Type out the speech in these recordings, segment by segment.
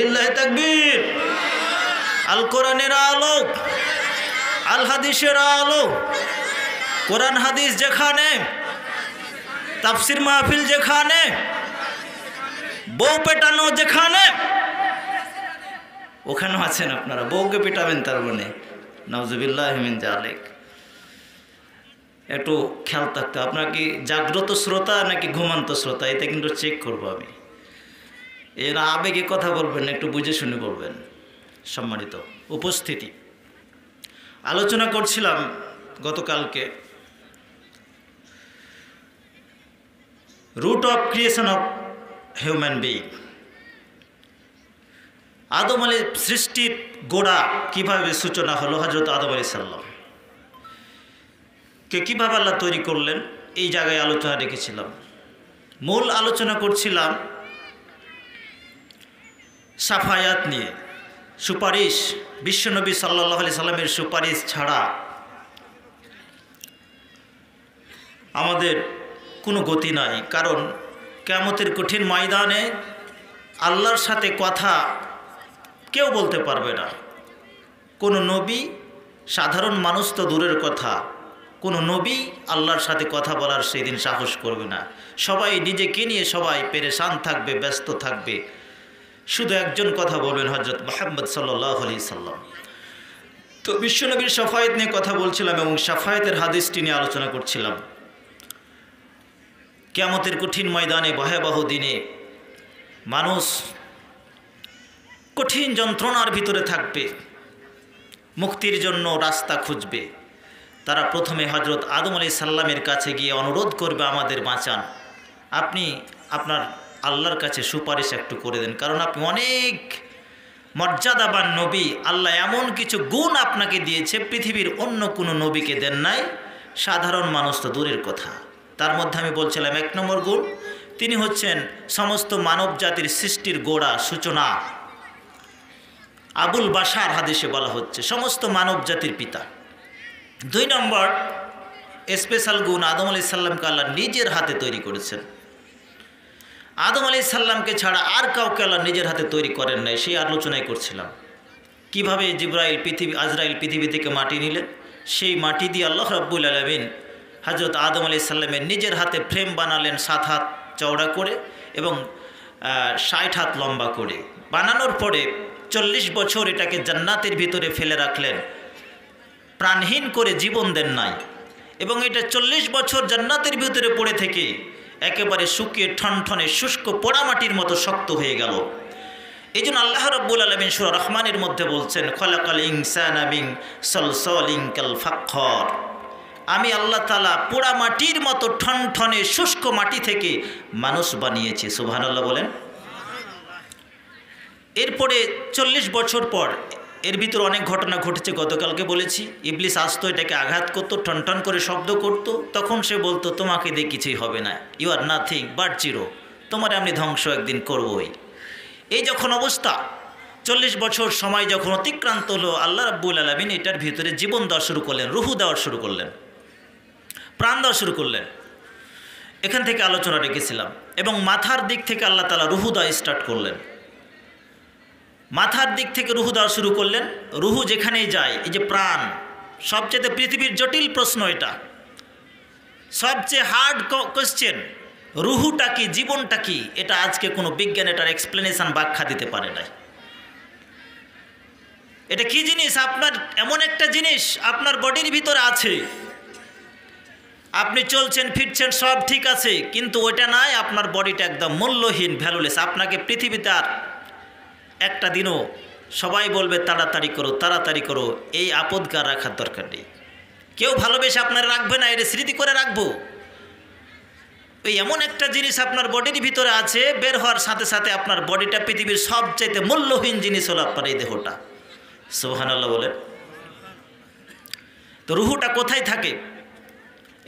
লিল্লাহি তাকবীর। আল কোরআনের আলো, আল হাদিসের আলো, কোরআন হাদিস যেখানে, তাফসির মাহফিল যেখানে, বউ পেটানো যেখানে, ওখানেও আছেন আপনারা। বউকে পেটাবেন তার মানে, নাউজুবিল্লাহি মিন যালিক। একটু খেয়াল থাকতে, আপনার কি জাগ্রত শ্রোতা নাকি ঘুমান্ত শ্রোতা, এটা কিন্তু চেক করবো আমি। এর আবেগে কথা বলবেন, একটু বুঝে শুনে বলবেন। সম্মানিত উপস্থিতি, আলোচনা করছিলাম গতকালকে root of creation of human being. আদম আলী সৃষ্টির গোড়া কিভাবে সূচনা হলো, হযরত আদম আলাইহিস সালাম কে কীভাবে আল্লাহ তৈরি করলেন, এই জায়গায় আলোচনা রেখেছিলাম। মূল আলোচনা করছিলাম সাফায়াত নিয়ে, সুপারিশ। বিশ্বনবী সাল্লাল্লাহু আলাইহি সাল্লামের সুপারিশ ছাড়া আমাদের কোনো গতি নাই। কারণ কিয়ামতের কঠিন ময়দানে আল্লাহর সাথে কথা কেউ বলতে পারবে না। কোনো নবী, সাধারণ মানুষ তো দূরের কথা, কোনো নবী আল্লাহর সাথে কথা বলার সেই দিন সাহস করবে না। সবাই নিজেকে নিয়ে সবাই পেরেশান থাকবে, ব্যস্ত থাকবে। শুধু একজন কথা বলবেন, হযরত মুহাম্মদ সাল্লাল্লাহু আলাইহি সাল্লাম। তো বিশ্বনবীর শাফায়াত নিয়ে কথা বলছিলাম এবং শাফায়াতের হাদিসটি নিয়ে আলোচনা করছিলাম। কিয়ামতের কঠিন ময়দানে, ভয়াবহ দিনে মানুষ কঠিন যন্ত্রণার ভিতরে থাকবে, মুক্তির জন্য রাস্তা খুঁজবে। তারা প্রথমে হযরত আদম আলাইহিস সালামের কাছে গিয়ে অনুরোধ করবে, আমাদের বাঁচান, আপনি আপনার আল্লাহর কাছে সুপারিশ একটু করে দেন, কারণ আপনি অনেক মর্যাদাবান নবী। আল্লাহ এমন কিছু গুণ আপনাকে দিয়েছে পৃথিবীর অন্য কোনো নবীকে দেন নাই। সাধারণ মানুষ তো দূরের কথা। তার মধ্যে আমি বলছিলাম 1 নম্বর গুণ, তিনি হচ্ছেন সমস্ত মানব জাতির সৃষ্টির গোড়া, সূচনা। আবুল বাশার হাদিসে বলা হচ্ছে সমস্ত মানব জাতির পিতা। 2 নম্বর স্পেশাল গুণ, আদম আলাইহিস সালামকে আল্লাহ নিজের হাতে তৈরি করেছেন। আদম আলাইহিস সালামকে ছাড়া আর কাউকে আল্লাহ নিজের হাতে তৈরি করেন নাই। সেই আলোচনাই করছিলাম কিভাবে আজরাইল পৃথিবী থেকে মাটি নিলেন। সেই মাটি দিয়ে আল্লাহ রাব্বুল আলামিন হযরত আদম আলাইহিস সালামের নিজের হাতে ফ্রেম বানালেন 7 হাত চওড়া করে এবং 60 হাত লম্বা করে। বানানোর পরে 40 বছর এটাকে জান্নাতের ভিতরে ফেলে রাখলেন, প্রাণহীন করে জীবন দেন নাই। এবং এটা 40 বছর জান্নাতের ভিতরে পড়ে থেকে একেবারে শুকিয়ে ঠনঠনে শুষ্ক পোড়ামাটির মতো শক্ত হয়ে গেল। এই জন্য আল্লাহ রাব্বুল আলামিন সূরা রহমানের মধ্যে বলছেন, খলাকাল ইনসানা মিন সলসলিন কাল ফাখর। আমি আল্লাহ তাআলা পোড়ামাটির মতো ঠনঠনে শুষ্ক মাটি থেকে মানুষ বানিয়েছি। সুবহানাল্লাহ বলেন। এরপরে 40 বছর পর এর ভিতর অনেক ঘটনা ঘটেছে, গতকালকে বলেছি। ইবলিস আসতো, এটাকে আঘাত করতো, টনটন করে শব্দ করত। তখন সে বলতো, তোমাকে দিয়ে কিছুই হবে না, you are nothing but zero, তোমার আমি ধ্বংস একদিন করবই। এই যখন অবস্থা, 40 বছর সময় যখন অতিক্রান্ত হলো, আল্লাহ রাব্বুল আলামিন এটার ভিতরে জীবন দেওয়া শুরু করলেন, রুহু দেওয়া শুরু করলেন, প্রাণ দেওয়া শুরু করলেন। এখান থেকে আলোচনা রেখেছিলাম। এবং মাথার দিক থেকে আল্লাহ তাআলা রুহু দেওয়া স্টার্ট করলেন। মাথার দিক থেকে রুহু দেওয়া শুরু করলেন। রুহু যেখানেই যায়, এই যে প্রাণ, সবচেয়ে পৃথিবীর জটিল প্রশ্ন এটা, সবচেয়ে হার্ড কোয়েশ্চেন, রুহুটা কি, জীবনটা কি, এটা আজকে কোনো বিজ্ঞান এটার এক্সপ্লেনেশন, ব্যাখ্যা দিতে পারে নাই। এটা কি জিনিস? আপনার এমন একটা জিনিস আপনার বডির ভিতরে আছে, আপনি চলছেন ফিরছেন সব ঠিক আছে, কিন্তু ওইটা নাই, আপনার বডিটা একদম মূল্যহীন, ভ্যালুলেস। আপনাকে পৃথিবীতে আর একটা দিনও সবাই বলবে তাড়াতাড়ি করো তাড়াতাড়ি করো, এই আপদকার রাখার দরকার নেই। কেউ ভালোবেসে আপনারা রাখবে না, এটা স্মৃতি করে রাখবো। ওই এমন একটা জিনিস আপনার বডির ভিতরে আছে, বের হওয়ার সাথে সাথে আপনার বডিটা পৃথিবীর সবচাইতে মূল্যহীন জিনিস হলো আপনার এই দেহটা। সুবহানাল্লাহ বলেন। তো রুহুটা কোথায় থাকে,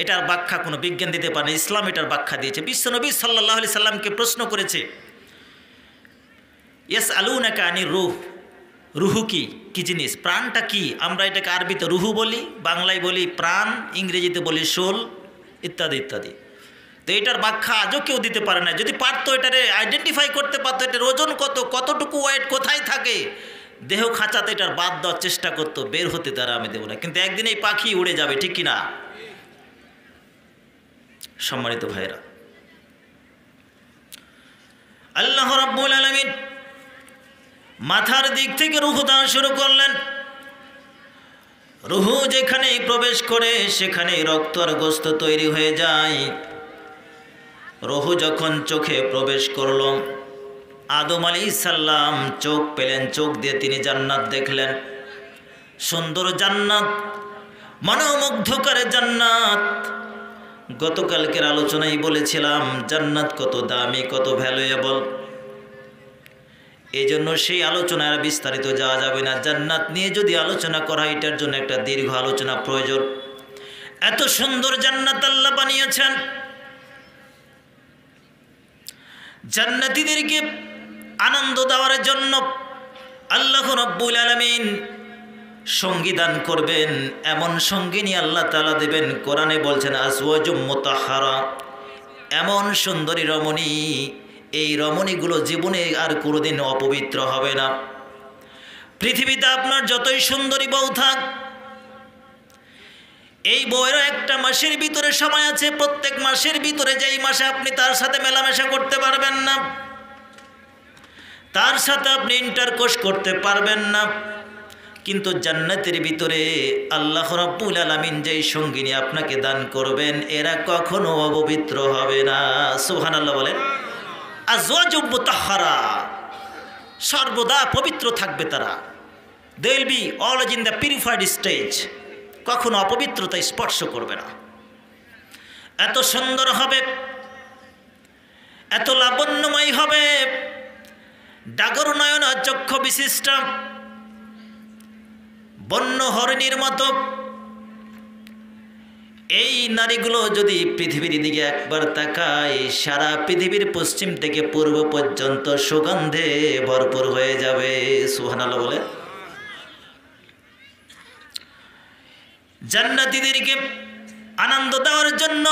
এটার ব্যাখ্যা কোনো বিজ্ঞান দিতে পারে না, ইসলাম এটার ব্যাখ্যা দিয়েছে। বিশ্বনবী সাল্লাল্লাহু আলাইহি সাল্লামকে প্রশ্ন করেছে, ইয়াসআলুনাকা আনির রূহ, রুহু কি জিনিস, প্রাণটা কি? আমরা এটাকে আরবিতে রুহু বলি, বাংলায় বলি প্রাণ, ইংরেজিতে বলি সোল, ইত্যাদি ইত্যাদি। তো এটার ব্যাখ্যা আজও কেউ দিতে পারে না। যদি পারতো, এটারে আইডেন্টিফাই করতে পারতো, এটার ওজন কত, কতটুকু ওয়েট কোথায় থাকে, দেহ খাঁচাতে এটার বাদ দেওয়ার চেষ্টা করতো, বের হতে তারা আমি দেবো না। কিন্তু একদিন এই পাখি উড়ে যাবে, ঠিক কিনা? সম্মানিত ভাইরা, আল্লাহ রাব্বুল আলামিন মাথার দিক থেকে রূহ দেওয়া শুরু করলেন। রূহ যেখানে প্রবেশ করে সেখানে রক্ত আর গোশত তৈরি হয়ে যায়। রূহ যখন চোখে প্রবেশ করল, আদম আলাইহিস সালাম চোখ পেলেন, চোখ দিয়ে তিনি জান্নাত দেখলেন। সুন্দর জান্নাত, মনোমুগ্ধকর জান্নাত। গতকালকের আলোচনায় বলেছিলাম জান্নাত কত দামি, কত ভ্যালুয়েবল। এই জন্য সেই আলোচনায় বিস্তারিত যাওয়া যাবে না। জান্নাত নিয়ে যদি আলোচনা করা, এটার জন্য একটা দীর্ঘ আলোচনা প্রয়োজন। এত সুন্দর জান্নাত আল্লাহ বানিয়েছেন। জান্নাতীদেরকে আনন্দ দেওয়ার জন্য আল্লাহ রাব্বুল আলামিন সঙ্গী দান করবেন, এমন সঙ্গিনী আল্লাহ তাআলা দেবেন। কোরআনে বলছেন আজওয়াজুম মুতাহহারা, এমন সুন্দরী রমণী, এই রমণীগুলো জীবনে আর কোনোদিন অপবিত্র হবে না। পৃথিবীতে আপনার যতই সুন্দরী বউ থাক, এই বউয়েরও একটা মাসের ভিতরে সময় আছে। প্রত্যেক মাসের ভিতরে যেই মাসে আপনি তার সাথে মেলামেশা করতে পারবেন না, তার সাথে আপনি ইন্টারকোর্স করতে পারবেন না। কিন্তু জান্নাতের ভিতরে আল্লাহ রাব্বুল আলামিন যেই সঙ্গিনী আপনাকে দান করবেন, এরা কখনো অপবিত্র হবে না। সুবহানাল্লাহ বলেন। আজওয়াজুম মুতাহহারা, সর্বদা পবিত্র থাকবে তারা। They will be always in the purified stage, কখনো অপবিত্রতা স্পর্শ করবে না। এত সুন্দর হবে, এত লাবণ্যময় হবে, ডাগর নয়ন চক্ষু বিশিষ্ট, বন্য হরিণীর মতো। এই নারীগুলো যদি পৃথিবীর দিকে একবার তাকায়, সারা পৃথিবীর পশ্চিম থেকে পূর্ব পর্যন্ত সুগন্ধে ভরপুর হয়ে যাবে। সুবহানাল্লাহ বলে। জান্নাতীদেরকে আনন্দ দেওয়ার জন্য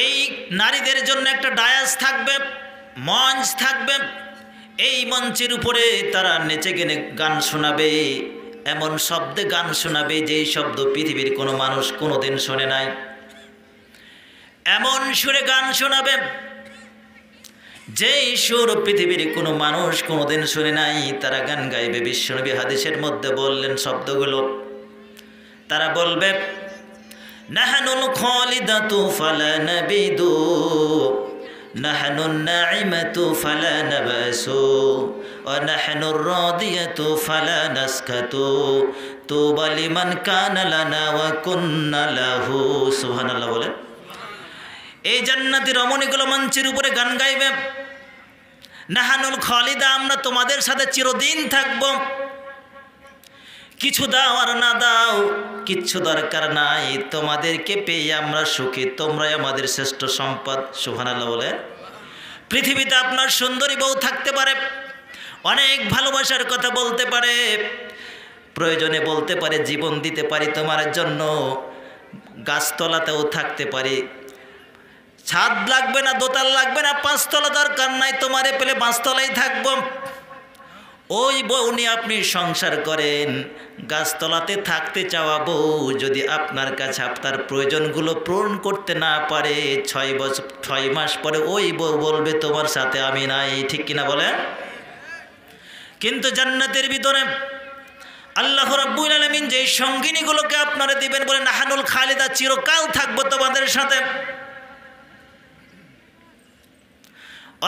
এই নারীদের জন্য একটা ডায়াস থাকবে, মঞ্চ থাকবে। এই মঞ্চের উপরে তারা নেচে গেনে গান শোনাবে, এমন শব্দে গান শোনাবে যেই শব্দ পৃথিবীর কোনো মানুষ কোনোদিন শোনে নাই। এমন সুরে গান শোনাবে যেই সুর পৃথিবীর কোনো মানুষ কোনোদিন শুনে নাই। তারা গান গাইবে। বিশ্বনবী হাদিসের মধ্যে বললেন শব্দগুলো, তারা বলবে নাহানুল খালিদাতু ফালা নাবিদু, নাহানুন নাইমাতু ফালা নাবাসু, ওয়া নাহনুর রাদিয়াতু ফালা নাসকাতু, তুবা লিমান কানা লানা ওয়া কুন্না লাহু। সুবহানাল্লাহ বলেন। এই জান্নাতি রমণীগুলো মঞ্চের উপরে গান গাইবে, নাহানুল খালিদা, আমরা তোমাদের সাথে চিরদিন থাকব। কিছু দাও আর না দাও, কিচ্ছু দরকার নাই, তোমাদেরকে পেয়ে আমরা সুখী, তোমরাই আমাদের শ্রেষ্ঠ সম্পদ। সুবহানাল্লাহ বলে। পৃথিবীতে আপনার সুন্দরী বউ থাকতে পারে, অনেক ভালোবাসার কথা বলতে পারে, প্রয়োজনে বলতে পারে জীবন দিতে পারি তোমার জন্য, গাছতলাতেও থাকতে পারি, ছাদ লাগবে না, দোতাল লাগবে না, পাঁচতলা দরকার নাই, তোমারে পেলে পাঁচতলাই থাকবো। ওই বউ নিয়ে আপনি সংসার করেন। গাছতলাতে থাকতে চাওয়া বউ যদি আপনার কাছে আপনার প্রয়োজনগুলো পূরণ করতে না পারে, 6 মাস পরে ওই বউ বলবে তোমার সাথে আমি নাই। ঠিক কিনা বলে? কিন্তু জান্নাতের ভিতরে আল্লাহ রাব্বুল আলামিন যেই সঙ্গিনীগুলোকে আপনারা দিবেন, বলে নাহানুল খালিদা, চিরকাল থাকবো তোমাদের সাথে।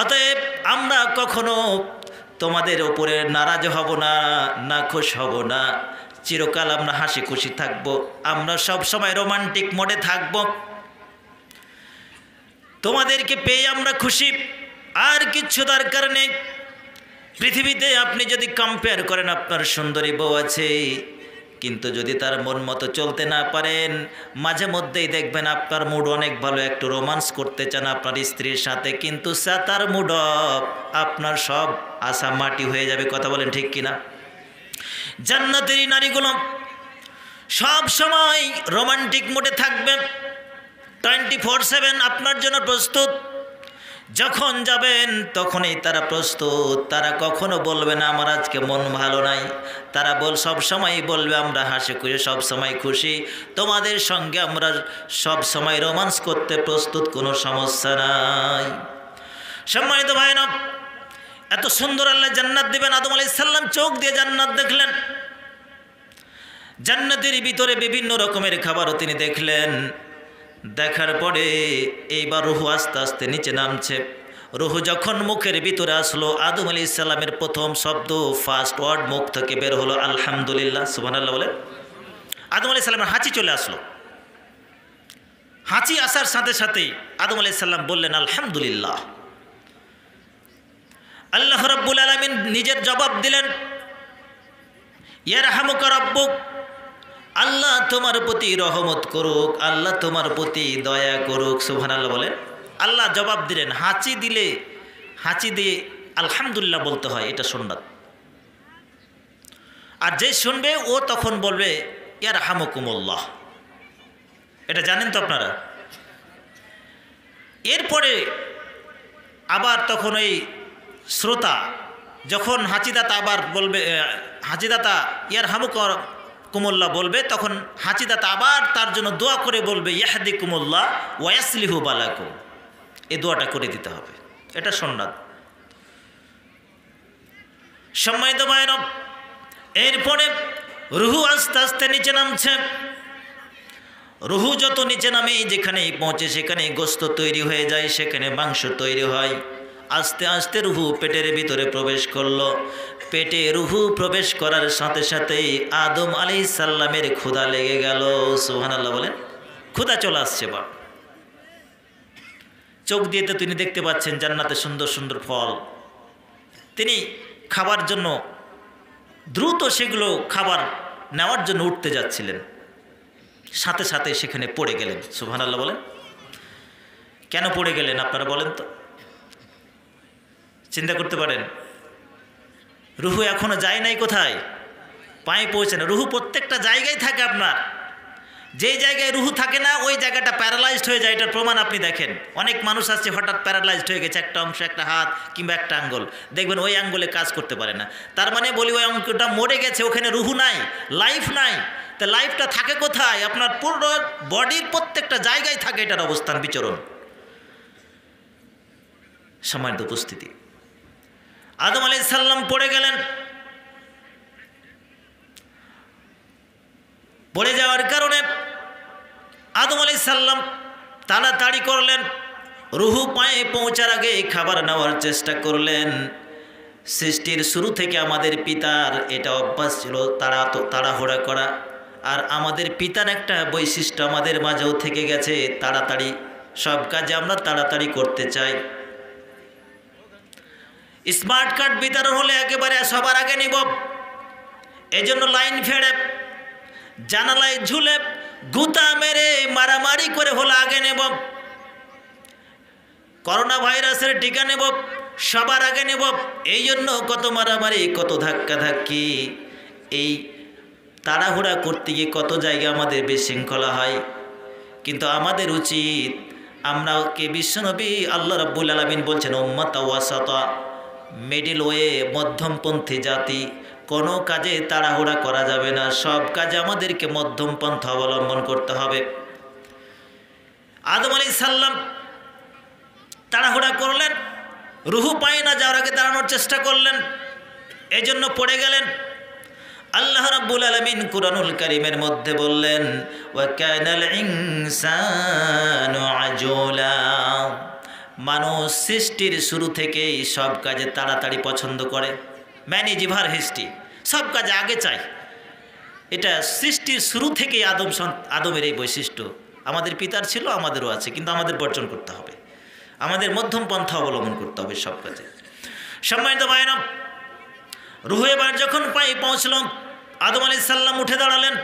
অতএব আমরা কখনো তোমাদের ওপরে নারাজ হব না, নাখুশ হব না, চিরকাল আমরা হাসি খুশি থাকবো, আমরা সব সময় রোমান্টিক মোডে থাকব। তোমাদেরকে পেয়ে আমরা খুশি, আর কিচ্ছু দরকার নেই। পৃথিবীতে আপনি যদি কম্পেয়ার করেন, আপনার সুন্দরী বউ আছে, কিন্তু যদি তার মন মতো চলতে না পারেন, মাঝে মধ্যেই দেখবেন আপনার মুড অনেক ভালো, একটু রোমান্স করতে চান আপনার স্ত্রীর সাথে, কিন্তু তার মুড অফ, আপনার সব আশা মাটি হয়ে যাবে। কথা বলেন ঠিক কিনা? জান্নাতের নারীগুলো সব সময় রোমান্টিক মুডে থাকবে, 24/7 আপনার জন্য প্রস্তুত। যখন যাবেন তখনই তারা প্রস্তুত। তারা কখনো বলবে না আমার আজকে মন ভালো নাই। তারা সব সময় বলবে আমরা হাসি খুশি, সব সময় খুশি, তোমাদের সঙ্গে আমরা সব সময় রোমান্স করতে প্রস্তুত, কোনো সমস্যা নাই। সম্মানিত ভাইরা, এত সুন্দর আল্লাহ জান্নাত দিবেন। আদম আলাইহিস সালাম চোখ দিয়ে জান্নাত দেখলেন। জান্নাতের ভিতরে বিভিন্ন রকমের খাবারও তিনি দেখলেন। দেখার পরে এইবার রুহু আস্তে আস্তে নিচে নামছে। রুহু যখন মুখের ভিতরে আসলো, আদম আলাইহিস সালামের প্রথম শব্দ, ফার্স্ট ওয়ার্ড মুখ থেকে বের হলো আলহামদুলিল্লাহ। সুবহানাল্লাহ বলে আদম আলাইহিস সালামের হাঁচি চলে আসলো। হাঁচি আসার সাথে সাথেই আদম আলাইহিস সালাম বললেন আলহামদুলিল্লাহ। আল্লাহ রাব্বুল আলামিন নিজের জবাব দিলেন, ইয়ারহামুকা রাব্বুক, আল্লাহ তোমার প্রতি রহমত করুক, আল্লাহ তোমার প্রতি দয়া করুক। সুবহানাল্লাহ বলেন। আল্লাহ জবাব দিলেন। হাঁচি দিলে, হাঁচি দিয়ে আলহামদুলিল্লাহ বলতে হয়, এটা সুন্নাত। আর যে শুনবে ও তখন বলবে ইয়ারহামুকুমুল্লাহ। এটা জানেন তো আপনারা। এরপরে আবার তখন ওই শ্রোতা যখন হাঁচিদাতা আবার বলবে, হাঁচিদাতা ইয়ারহামুকুমুল্লাহ বলবে, তখন হাঁচিদাতা আবার তার জন্য দোয়া করে বলবে ইয়াহদিকুমুল্লাহ ওয়া ইয়াসলিহু বালাকুম। এই দোয়াটা করে দিতে হবে, এটা সুন্নাত। সম্মানিত ভাইরা, এরপরে রুহু আস্তে আস্তে নিচে নামছে। রুহু যত নিচে নামে, যেখানেই পৌঁছে সেখানে গোশত তৈরি হয়ে যায়, সেখানে মাংস তৈরি হয়। আস্তে আস্তে রুহু পেটের ভিতরে প্রবেশ করলো। পেটে রুহু প্রবেশ করার সাথে সাথেই আদম আলাইহিস সালামের ক্ষুধা লেগে গেল। সুবহানাল্লাহ বলেন। ক্ষুধা চলে আসছে। বা চোখ দিয়ে তো তিনি দেখতে পাচ্ছেন জান্নাতে সুন্দর সুন্দর ফল। তিনি খাবার জন্য দ্রুত সেগুলো খাবার নেওয়ার জন্য উঠতে যাচ্ছিলেন, সাথে সাথে সেখানে পড়ে গেলেন। সুবহানাল্লাহ বলেন। কেন পড়ে গেলেন আপনারা বলেন তো? চিন্তা করতে পারেন। রুহু এখনো যায় নাই কোথায়? পায়ে পৌঁছে না। রুহু প্রত্যেকটা জায়গায় থাকে আপনার। যেই জায়গায় রুহু থাকে না ওই জায়গাটা প্যারালাইজড হয়ে যায়। এটার প্রমাণ আপনি দেখেন। অনেক মানুষ আছে হঠাৎ প্যারালাইজড হয়ে গেছে, একটা অংশ, একটা হাত কিংবা একটা আঙ্গুল, দেখবেন ওই আঙ্গুলে কাজ করতে পারে না। তার মানে বলি ওই অঙ্গটা মরে গেছে, ওখানে রুহু নাই, লাইফ নাই। তা লাইফটা থাকে কোথায়? আপনার পুরো বডির প্রত্যেকটা জায়গায় থাকে এটার অবস্থান, বিচরণ। সম্মানিত উপস্থিতি, আদম আলাইহিস সালাম পড়ে গেলেন। পড়ে যাওয়ার কারণে আদম আলাইহিস সালাম তাড়াতাড়ি করলেন। রুহু পায়ে পৌঁছার আগে খাবার নেওয়ার চেষ্টা করলেন। সৃষ্টির শুরু থেকে আমাদের পিতার এটা অভ্যাস ছিল তাড়াহুড়া করা। আর আমাদের পিতার একটা বৈশিষ্ট্য আমাদের মাঝেও থেকে গেছে, তাড়াতাড়ি সব কাজে আমরা তাড়াতাড়ি করতে চাই। স্মার্ট কার্ড বিতরণ হলে একেবারে সবার আগে নিব, এজন্য লাইন ফেড়ে, জানালায় ঝুলে, গুতা মেরে, মারামারি করে হলে আগে নেব। করোনা ভাইরাসের টিকা নেব, সবার আগে নেব। এই জন্য কত মারামারি, কত ধাক্কা ধাক্কি। এই তাড়াহুড়া করতে গিয়ে কত জায়গায় আমাদের বিশৃঙ্খলা হয়। কিন্তু আমাদের উচিত, আমরা কে বিশ্বনবী আল্লাহ রাব্বুল আলামিন বলছেন উম্মাতা ওয়াসাতা, মিডল ওয়ে, মধ্যমপন্থী জাতি। কোনো কাজে তাড়াহুড়া করা যাবে না, সব কাজে আমাদেরকে মধ্যম পন্থা অবলম্বন করতে হবে। আদম আলাইহিস সালাম তাড়াহুড়া করলেন, রুহু পায় না যাওয়ার আগে দাঁড়ানোর চেষ্টা করলেন, এজন্য পড়ে গেলেন। আল্লাহ রাব্বুল আলামিন কুরআনুল কারীমের মধ্যে বললেন ওয়া কানাল ইনসানু আজুলা, মানুষ সৃষ্টির শুরু থেকেই সব কাজে তাড়াতাড়ি পছন্দ করে। ম্যান ইজ এভার হিস্ট্রি, সব কাজে আগে চাই। এটা সৃষ্টির শুরু থেকেই আদমের এই বৈশিষ্ট্য। আমাদের পিতার ছিল, আমাদেরও আছে, কিন্তু আমাদের বর্জন করতে হবে, আমাদের মধ্যম পন্থা অবলম্বন করতে হবে সব কাজে। সম্মানিত ভাইরা, রুহু এবার যখন পায়ে পৌঁছল, আদম আলাইহিস সালাম উঠে দাঁড়ালেন।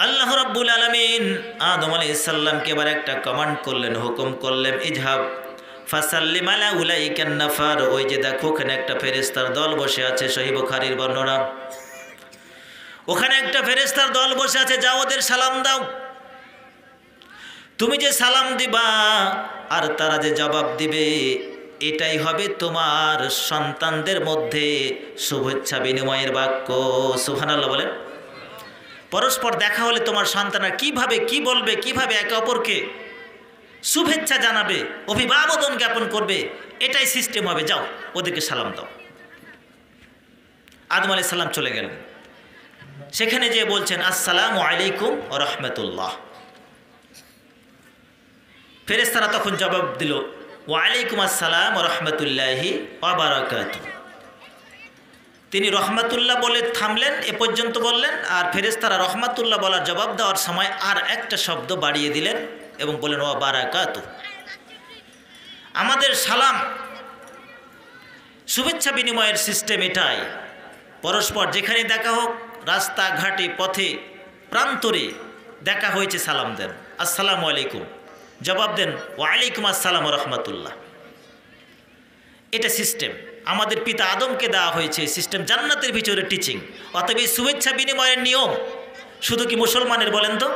আল্লাহ রাব্বুল আলামিন আদম আলাইহিস সালামকে এবার একটা কমান্ড করলেন, হুকুম করলেন, ইজহাব ফাসাল্লিম আলা উলাইকান নাফার। ওই যে দেখো ওখানে একটা ফেরেশতার দল বসে আছে, সহিহ বুখারীর বর্ণনা। ওখানে একটা ফেরেশতার দল বসে আছে, যাও ওদের সালাম দাও। তুমি যে সালাম দিবা আর তারা যে জবাব দিবে, এটাই হবে তোমার সন্তানদের মধ্যে শুভেচ্ছা বিনিময়ের বাক্য। সুবহানাল্লাহ বলেন। পরস্পর দেখা হলে তোমার সন্তানরা কিভাবে কি বলবে, কিভাবে একে অপরকে শুভেচ্ছা জানাবে, অভিবাদন জ্ঞাপন করবে, এটাই সিস্টেম হবে। যাও ওদেরকে সালাম দাও। আদম আলাইহিস সালাম চলে গেলেন, সেখানে যে বলছেন আসসালামু আলাইকুম ওয়া রাহমাতুল্লাহ। ফেরেশতারা তখন জবাব দিল ওয়া আলাইকুম আসসালাম ওয়া রাহমাতুল্লাহি ওয়া বারাকাতুহু। তিনি রহমাতুল্লাহ বলে থামলেন, এ পর্যন্ত বললেন, আর ফেরেশতারা রহমাতুল্লাহ বলার জবাব দেওয়ার সময় আর একটা শব্দ বাড়িয়ে দিলেন এবং বললেন ওয়া বারাকাতুহু। আমাদের সালাম শুভেচ্ছা বিনিময়ের সিস্টেম এটাই। পরস্পর যেখানে দেখা হোক, রাস্তাঘাটে, পথে, প্রান্তরে দেখা হয়েছে, সালাম দেন, আসসালামু আলাইকুম, জবাব দেন ওয়া আলাইকুম আসসালাম ওয়া রাহমাতুল্লাহ। এটা সিস্টেম আমাদের পিতা আদমকে দেওয়া হয়েছে, সিস্টেম জান্নাতের ভিতরে টিচিং। অতএব এই শুভেচ্ছা বিনিময়ের নিয়ম শুধু কি মুসলমানের বলেন তো?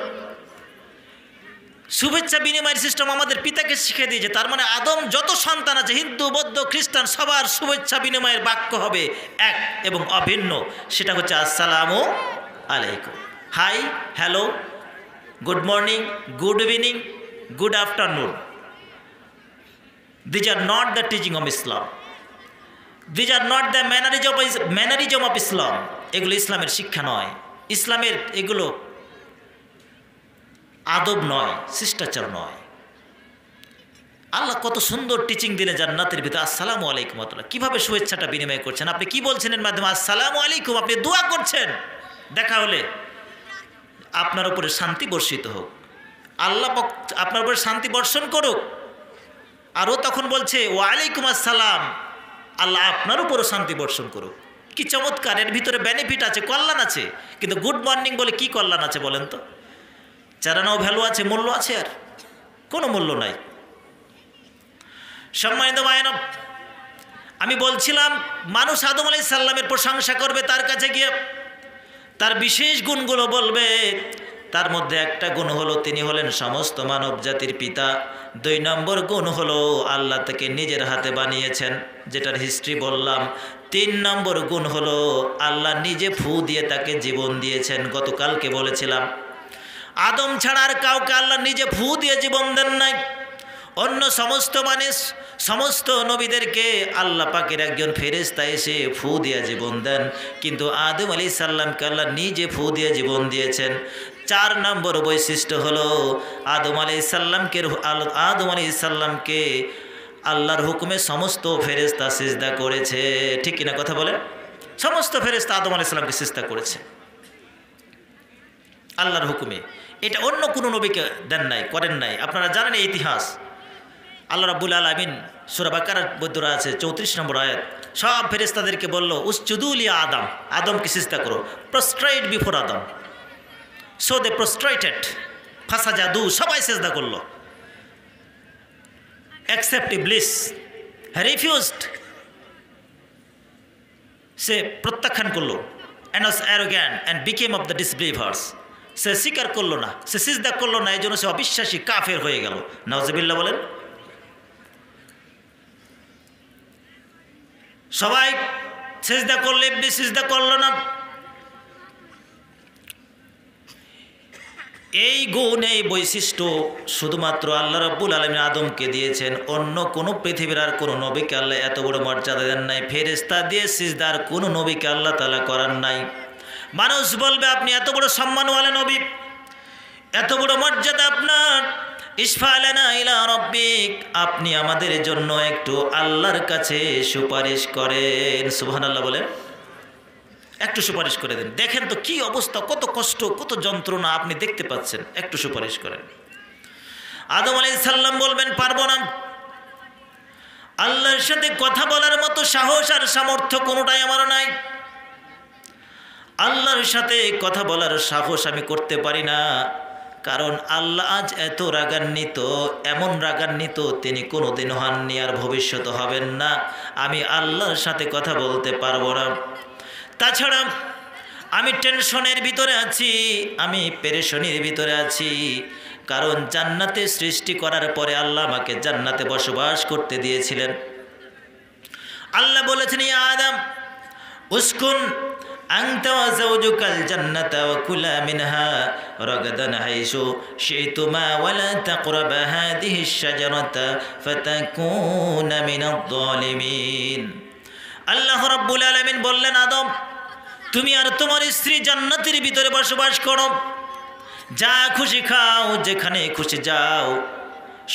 শুভেচ্ছা বিনিময়ের সিস্টেম আমাদের পিতাকে শিখিয়ে দিয়েছে। তার মানে আদম যত সন্তান আছে, হিন্দু, বৌদ্ধ, খ্রিস্টান, সবার শুভেচ্ছা বিনিময়ের বাক্য হবে এক এবং অভিন্ন। সেটা হচ্ছে আসসালামু আলাইকুম। Hi, hello, good morning, good evening, good afternoon. These are not the teaching of Islam. These are not the mannerism of Islam. এগুলো ইসলামের শিক্ষা নয়, ইসলামের এগুলো আদব নয়, শিষ্টাচার নয়। আল্লাহ কত সুন্দর টিচিং দিলেন জান্নাতের ভিতরে। আসসালামু আলাইকুম ওয়া রাহমাতুল্লাহ। কিভাবে শুভেচ্ছাটা বিনিময় করছেন? আপনি কি বলছেন এর মাধ্যমে? আসসালামু আলাইকুম। আপনি দোয়া করছেন দেখা হলে আপনার উপরে শান্তি বর্ষিত হোক, আল্লাহ আপনার উপরে শান্তি বর্ষণ করুক। আর ও তখন বলছে ওয়া আলাইকুম আসসালাম, আল্লাহ আপনার উপরও শান্তি বর্ষণ করুক। কি চমৎকার! এর ভিতরে বেনিফিট আছে, কল্যাণ আছে। কিন্তু গুড মর্নিং বলে কি কল্যাণ আছে বলেন তো? চারানাও ভ্যালু আছে, মূল্য আছে? আর কোনো মূল্য নাই। সম্মানিত ভাইয়েরা, আমি বলছিলাম মানুষ আদম আলাইহিস সালামের প্রশংসা করবে, তার কাছে গিয়ে তার বিশেষ গুণগুলো বলবে। তার মধ্যে একটা গুণ হলো তিনি হলেন সমস্ত মানব জাতির পিতা। 2 নম্বর গুণ হলো আল্লাহ তাকে নিজের হাতে বানিয়েছেন, যেটার হিস্ট্রি বললাম। 3 নম্বর গুণ হলো আল্লাহ নিজে ফু দিয়ে তাকে জীবন দিয়েছেন। গতকালকে বলেছিলাম আদম ছাড়া আর কাউকে আল্লাহ নিজে ফু দিয়ে জীবন দেন নাই। অন্য সমস্ত মানুষ, সমস্ত নবীদেরকে আল্লাহ পাকের একজন ফেরেশতা এসে ফু দিয়ে জীবন দেন, কিন্তু আদম আলাইহিস সালামকে আল্লাহ নিজে ফু দিয়ে জীবন দিয়েছেন। 4 নম্বর বৈশিষ্ট্য হলো আদম আলাইহিস সালামকে আল্লাহর হুকুমে সমস্ত ফেরেশতা সিজদা করেছে। ঠিক কিনা কথা বলেন? সমস্ত ফেরেশতা আদম আলাইহিস সালামকে সিজদা করেছে আল্লাহর হুকুমে। এটা অন্য কোনো নবীকে দেন নাই, করেন নাই। আপনারা জানেন এই ইতিহাস। আল্লাহ রাব্বুল আলামিন সূরা বাকারার মধ্যে আছে 34 নম্বর আয়াত, সব ফেরেশতাদেরকে বলল উসজুদু লি আদম, আদমকে সিজদা করো, prostrate before Adam. So they prostrated, ফাসাজাদু, সবাই সিজদা করলো এক্সেপ্ট ইবলিস, রিফিউজড। সে প্রত্যাখ্যান করলো, and was arrogant and became of the disbelievers. সে স্বীকার করলো না, সে সিজদা করলো না, এই জন্য সে অবিশ্বাসী কাফের হয়ে গেল। নাউজুবিল্লাহ বলেন। সবাই সিজদা করলে ইবলিস সিজদা করলো না। এই গুণ, এই বৈশিষ্ট্য শুধুমাত্র আল্লাহ রাব্বুল আলামিন আদমকে দিয়েছেন। অন্য কোনো পৃথিবীর আর কোনো নবীকে আল্লাহ এত বড় মর্যাদা দেন নাই। ফেরেশতা দিয়ে সিজদার কোনো নবীকে আল্লাহ তাআলা করার নাই। মানুষ বলবে আপনি এত বড় সম্মানওয়ালা নবী, এত বড় মর্যাদা আপনার, ইশফা লানা ইলা রাব্বিক, আপনি আমাদের জন্য একটু আল্লাহর কাছে সুপারিশ করেন। সুবহানাল্লাহ বলেন। একটু সুপারিশ করে দেন। দেখেন তো কি অবস্থা, কত কষ্ট, কত যন্ত্রণা আপনি দেখতে পাচ্ছেন, একটু সুপারিশ করেন। আদম আলাইহিস সালাম বলবেন পারবো না, আল্লাহর সাথে কথা বলার মতো সাহস আর সামর্থ্য কোনোটাই আমার নাই। আল্লাহর সাথে কথা বলার সাহস আমি করতে পারি না, কারণ আল্লাহ আজ এত রাগান্বিত, এমন রাগান্বিত তিনি কোনোদিন হননি আর ভবিষ্যৎ হবেন না। আমি আল্লাহর সাথে কথা বলতে পারবো না। তাছাড়া আমি টেনশনের ভিতরে আছি, আমি পেরেশানির ভিতরে আছি, কারণ জান্নাতে সৃষ্টি করার পরে আল্লাহ আমাকে জান্নাতে বসবাস করতে দিয়েছিলেন। আল্লাহ বলেছেন, ইয়া আদম উসকুন আনতা ওয়া যাওজুকাল জান্নাতা ওয়া কুলা মিনহা রাগাদান হাইসু শিতুমা ওয়া লা তাকরাবা হাদিহি আশ-শাজারাতা ফাতাকুনা মিনাদ যালিমিন। আল্লাহ রাব্বুল আলামিন বললেন, আদম তুমি আর তোমার স্ত্রী জান্নাতের ভিতরে বসবাস করো, যা খুশি খাও, যেখানে খুশি যাও।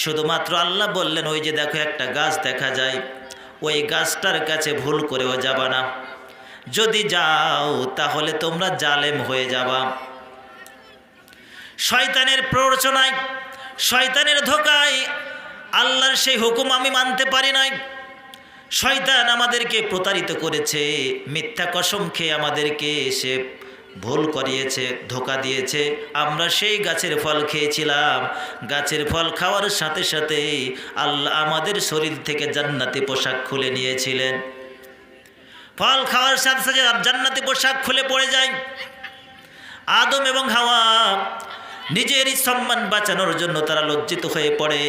শুধুমাত্র আল্লাহ বললেন, ওই যে দেখো একটা গাছ দেখা যায়, ওই গাছটার কাছে ভুল করেও যাবা না, যদি যাও তাহলে তোমরা জালেম হয়ে যাবা। শয়তানের প্ররোচনায়, শয়তানের ধোকায় আল্লাহর সেই হুকুম আমি মানতে পারি নাই। শয়তান আমাদেরকে প্রতারিত করেছে, মিথ্যা কসম খেয়ে আমাদেরকে সে ভুল করিয়েছে, ধোকা দিয়েছে। আমরা সেই গাছের ফল খেয়েছিলাম, গাছের ফল খাওয়ার সাথে সাথে আল্লাহ আমাদের শরীর থেকে জান্নাতি পোশাক খুলে নিয়েছিলেন। ফল খাওয়ার সাথে সাথে জান্নাতি পোশাক খুলে পড়ে যায়। আদম এবং হাওয়া নিজেরই সম্মান বাঁচানোর জন্য তারা লজ্জিত হয়ে পড়ে।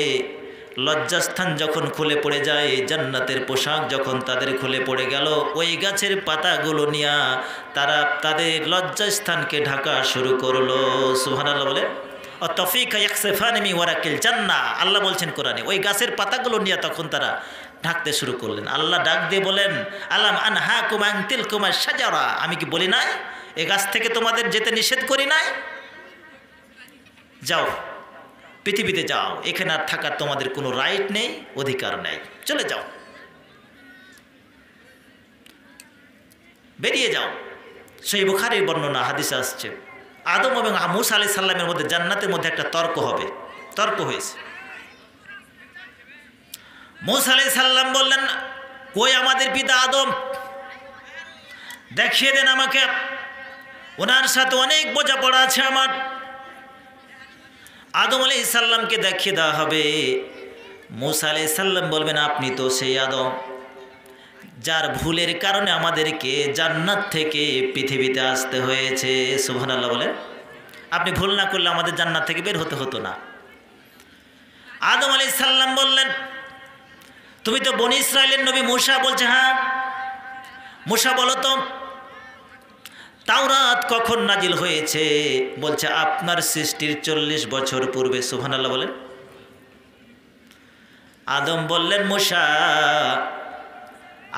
লজ্জাস্থান যখন খুলে পড়ে যায়, জান্নাতের পোশাক যখন তাদের খুলে পড়ে গেল, ওই গাছের পাতাগুলো নিয়ে তারা তাদের লজ্জাস্থানকে ঢাকা শুরু করলো। সুবহানাল্লাহ বলে, অতফিকা ইয়াকসিফানি মিন ওয়ারাকিল জান্নাহ। আল্লাহ বলছেন কোরআনে, ওই গাছের পাতাগুলো নিয়ে তখন তারা ঢাকতে শুরু করলেন। আল্লাহ ডাক দিয়ে বলেন, আলাম আনহাকুম আন তিলকুমা শাজারা, আমি কি বলি নাই এই গাছ থেকে তোমাদের যেতে নিষেধ করি নাই? যাও, পৃথিবীতে যাও, এখানে আর থাকার তোমাদের কোনো রাইট নেই, অধিকার নেই, চলে যাও, বেরিয়ে যাও। সেই বুখারীর বর্ণনা, হাদিসে আসছে, আদম এবং মূসা আলাইহিস সালামের মধ্যে জান্নাতের মধ্যে একটা তর্ক হবে, তর্ক হয়েছে। মূসা আলাইহিস সালাম বললেন, কই আমাদের পিতা আদম, দেখিয়ে দেন আমাকে, ওনার সাথে অনেক বোঝাপড়া আছে আমার। আদম আলাইহিস সালামকে দেখিয়ে দেওয়া হবে। মূসা আলাইহিস সালাম বলবেন, আপনি তো সেই আদম যার ভুলের কারণে আমাদেরকে জান্নাত থেকে পৃথিবীতে আসতে হয়েছে। সুবহানাল্লাহ বলেন, আপনি ভুল না করলে আমাদের জান্নাত থেকে বের হতে হতো না। আদম আলাইহিস সালাম বললেন, তুমি তো বনি ইসরাইলের নবী মূসা। বলছে, হ্যাঁ। মূসা বলো তো, তাওরাত কখন নাজিল হয়েছে? বলছে, আপনার সৃষ্টির 40 বছর পূর্বে। সুবহানাল্লাহ বলেন। আদম বললেন, মূসা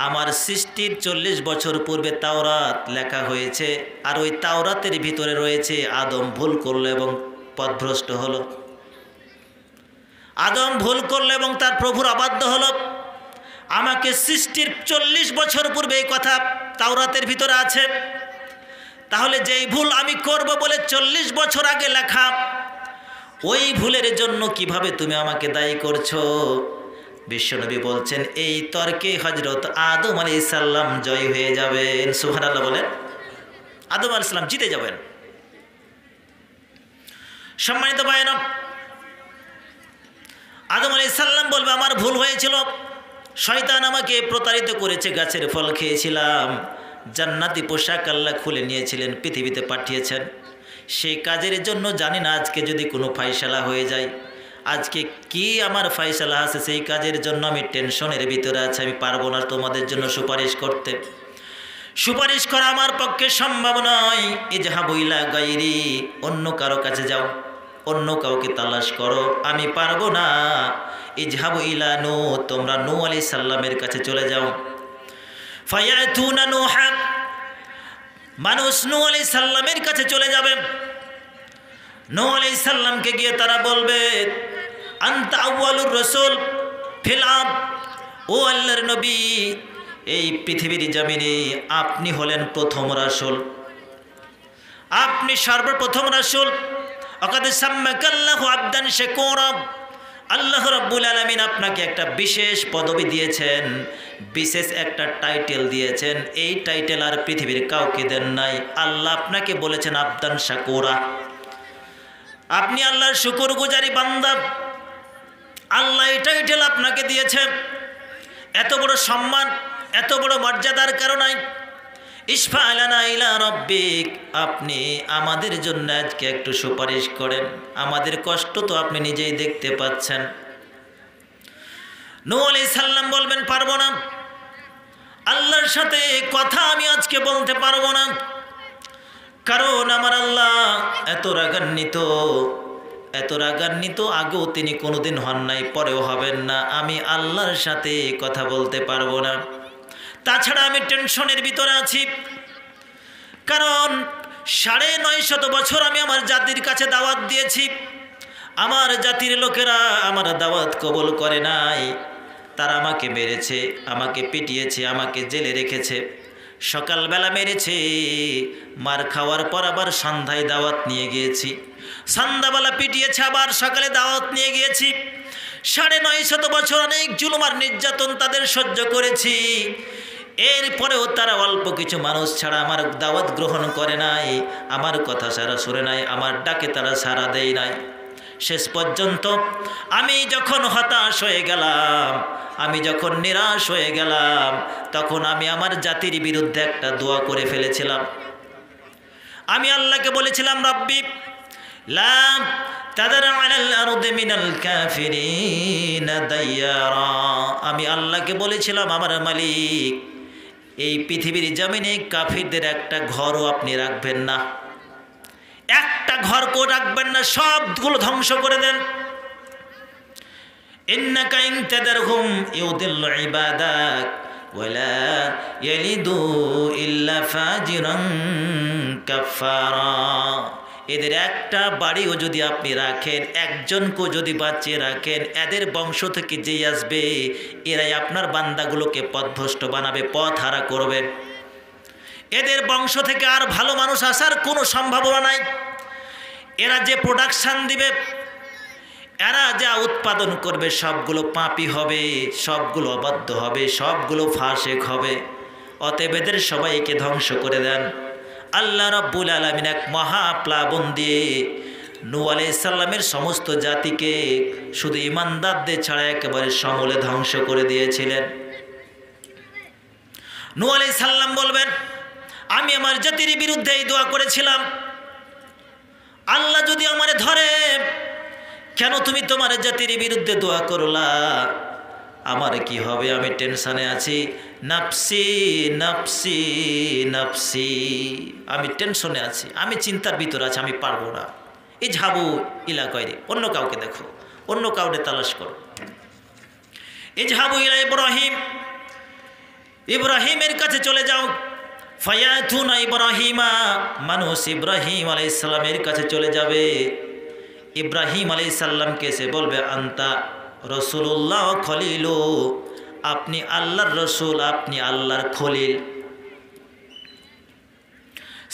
আমার সৃষ্টির 40 বছর পূর্বে তাওরাত লেখা হয়েছে, আর ওই তাওরাতের ভিতরে রয়েছে আদম ভুল করলো এবং পথভ্রষ্ট হলো। আদম ভুল করলো এবং তার প্রভুর অবাধ্য হলো। আমাকে সৃষ্টির 40 বছর পূর্বে এই কথা তাওরাতের ভিতরে আছে, তাহলে যেই ভুল আমি করব বলে 40 বছর আগে লেখা, ওই ভুলের জন্য কিভাবে তুমি আমাকে দায়ী করছো? বিশ্বনবী বলছেন, এই তর্কে হযরত আদম আলাইহিস সালাম জয় হয়ে যাবেন। সুবহানাল্লাহ বলেন, আদম আলাইহিস সালাম জিতে যাবেন। সম্মানিত ভাইরা, আদম আলাইহিস সালাম বলবে, আমার ভুল হয়েছিল, শয়তান আমাকে প্রতারিত করেছে, গাছের ফল খেয়েছিলাম, জান্নাতি পোশাক আল্লাহ খুলে নিয়েছিলেন, পৃথিবীতে পাঠিয়েছেন। সেই কাজের জন্য জানি না আজকে যদি কোনো ফায়সালা হয়ে যায়, আজকে কি আমার ফায়সালা আছে, সেই কাজের জন্য আমি টেনশনের ভিতরে আছি, আমি পারবো না তোমাদের জন্য সুপারিশ করতে। সুপারিশ করা আমার পক্ষে সম্ভব নয়। ইজহাবু ইলা গায়রি, অন্য কারো কাছে যাও, অন্য কাউকে তালাশ করো, আমি পারবো না। ইজহাবু ইলা নূহ, তোমরা নূহ আলাইহিস সালামের কাছে চলে যাও। ফায়াতুনা নূহা, মানুষ নূহ আলাইহিস সালামের কাছে চলে যাবে। নূহ আলাইহিস সালামকে গিয়ে তারা বলবে, আনতা আউয়ালুর রাসূল ফিল আরদ, ও আল্লাহর নবী, এই পৃথিবীর জমিনে আপনি হলেন প্রথম রাসূল, আপনি সর্বপ্রথম রাসূল। ওয়াকাদ সাম্মাকাল্লাহু আবদান শাকুরা, আল্লাহ রাব্বুল আলামিন আপনাকে একটা বিশেষ পদবি দিয়েছেন, বিশেষ একটা টাইটেল দিয়েছেন। এই টাইটেল আর পৃথিবীর কাউকে দেন নাই। আল্লাহ আপনাকে বলেছেন আবদান শাকুরা, আপনি আল্লাহর শুকরগুজারি বান্দা। আল্লাহ এই টাইটেল আপনাকে দিয়েছেন। এত বড় সম্মান, এত বড় মর্যাদার কারণে ইশফা লানা ইলা রাব্বিক, আপনি আমাদের জন্য আজকে একটু সুপারিশ করেন, আমাদের কষ্ট তো আপনি নিজেই দেখতে পাচ্ছেন। নূহ আলাইহিস সালাম বলবেন পারবো না, আল্লাহর সাথে কথা আমি আজকে বলতে পারবো না, কারণ আমার আল্লাহ এত রাগান্বিত, আগেও তিনি কোনোদিন হন নাই, পরেও হবেন না, আমি আল্লাহর সাথে কথা বলতে পারবো না। তাছাড়া আমি টেনশনের ভিতরে আছি, কারণ ৯৫০ বছর আমি আমার জাতির কাছে দাওয়াত দিয়েছি, আমার জাতির লোকেরা আমার দাওয়াত কবুল করে নাই, তারা আমাকে মেরেছে, আমাকে পিটিয়েছে, আমাকে জেলে রেখেছে, সকালবেলা মেরেছে, মার খাওয়ার পর আবার সন্ধ্যায় দাওয়াত নিয়ে গিয়েছি, সন্ধ্যাবেলা পিটিয়েছে, আবার সকালে দাওয়াত নিয়ে গিয়েছি, ৯৫০ বছর অনেক জুলুম আর নির্যাতন তাদের সহ্য করেছি, এরপরেও তারা অল্প কিছু মানুষ ছাড়া আমার দাওয়াত গ্রহণ করে নাই, আমার কথা সারা শুনে নাই, আমার ডাকে তারা সাড়া দেয় নাই। শেষ পর্যন্ত আমি যখন হতাশ হয়ে গেলাম, আমি যখন নিরাশ হয়ে গেলাম, তখন আমি আমার জাতির বিরুদ্ধে একটা দোয়া করে ফেলেছিলাম। আমি আল্লাহকে বলেছিলাম, রব্বি লা তাদার আলাল আরদি মিনাল কাফিরিনা দাইয়ারা, আমি আল্লাহকে বলেছিলাম, আমার মালিক, এই পৃথিবীর জমিনে কাফিরদের একটা ঘরও আপনি রাখবেন না, একটা ঘরকেও রাখবেন না, সবগুলো ধ্বংস করে দেন। ইন্নাকা ইন তাদারহুম ইউদিল্লু ইবাদাক ওয়ালা ইয়ালিদু ইল্লা ফাজিরান কাফারা, এদের একটা বাড়িও যদি আপনি রাখেন, একজনকেও যদি বাঁচিয়ে রাখেন, এদের বংশ থেকে যেই আসবে এরাই আপনার বান্দাগুলোকে পথভ্রষ্ট বানাবে, পথ হারা করবে, এদের বংশ থেকে আর ভালো মানুষ আসার কোনো সম্ভাবনা নাই। এরা যে প্রোডাকশান দিবে, এরা যা উৎপাদন করবে, সবগুলো পাপী হবে, সবগুলো অবাধ্য হবে, সবগুলো ফাসেক হবে, অতএব এদের সবাইকে ধ্বংস করে দেন। আল্লাহ রাব্বুল আলামিন এক মহাপ্লাবন দিয়ে নূহ আলাইহিস সালামের সমস্ত জাতিকে শুধু ঈমানদারদের ছাড়া একেবারে সমূলে ধ্বংস করে দিয়েছিলেন। নূহ আলাইহিস সালাম বলবেন, আমি আমার জাতির বিরুদ্ধে এই দোয়া করেছিলাম, আল্লাহ যদি আমারে ধরে, কেন তুমি তোমার জাতির বিরুদ্ধে দোয়া করলা, আমার কি হবে, আমি টেনশনে আছি, নাফসি নাফসি নাফসি, আমি টেনশনে আছি, আমি চিন্তার ভিতরে আছি, আমি পারবো না। এই ঝাবু ইলা কয়রে, অন্য কাউকে দেখো, অন্য কাউকে তালাশ করো। এই ঝাবু ইলা ইব্রাহিমের কাছে চলে যাও, ফায়াতুনা ইব্রাহিমা, মানুষ ইব্রাহিম আলাইহিস সালামের কাছে চলে যাবে, ইব্রাহিম আলাইহিস সালামকে এসে বলবে, আন্তা রসুল্লাহ খলিল, আপনি আল্লাহর রসুল, আপনি আল্লাহর খলিল।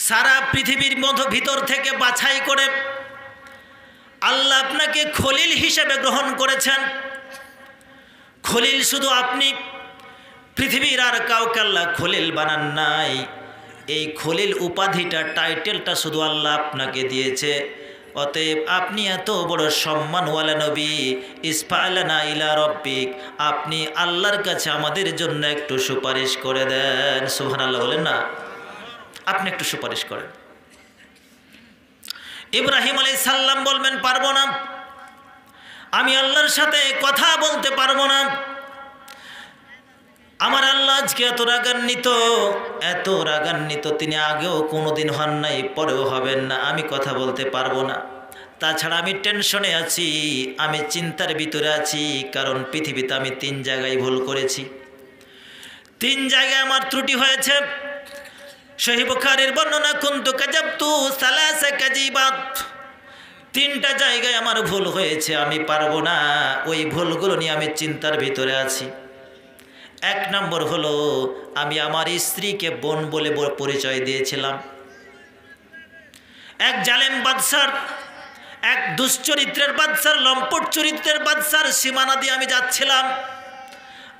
সারা পৃথিবীর ভিতর থেকে বাছাই করে আল্লাহ আপনাকে খলিল হিসেবে গ্রহণ করেছেন। খলিল শুধু আপনি, পৃথিবীর আর কাউকে আল্লাহ খলিল বানান নাই। এই খলিল উপাধিটা, টাইটেলটা শুধু আল্লাহ আপনাকে দিয়েছে। অতএব আপনি এত বড় সম্মানওয়ালা নবী, ইশফা লানা ইলা রাব্বিক, আপনি আল্লাহর কাছে আমাদের জন্য একটু সুপারিশ করে দেন। সুবহানাল্লাহ বলেন না, আপনি একটু সুপারিশ করেন। ইব্রাহিম আলাইহিস সালাম বলবেন, পারবো না, আমি আল্লাহর সাথে কথা বলতে পারবো না, আমার আল্লাহ আজকে এত রাগান্বিত, তিনি আগেও কোনোদিন হন নাই, পরেও হবেন না, আমি কথা বলতে পারবো না। তাছাড়া আমি টেনশনে আছি, আমি চিন্তার ভিতরে আছি, কারণ পৃথিবীতে আমি 3 জায়গায় ভুল করেছি, 3 জায়গায় আমার ত্রুটি হয়েছে। সহিহ বুখারীর বর্ণনা, কুনতু কাযাবতু সালাসা কাযিবাত, 3টা জায়গায় আমার ভুল হয়েছে, আমি পারবো না, ওই ভুলগুলো নিয়ে আমি চিন্তার ভিতরে আছি। 1 নম্বর হলো, আমি আমার স্ত্রীকে বোন বলে পরিচয় দিয়েছিলাম। এক জালেম বাদশার, এক দুশ্চরিত্রের বাদশার, লম্পট চরিত্রের বাদশার সীমানা দিয়ে আমি যাচ্ছিলাম।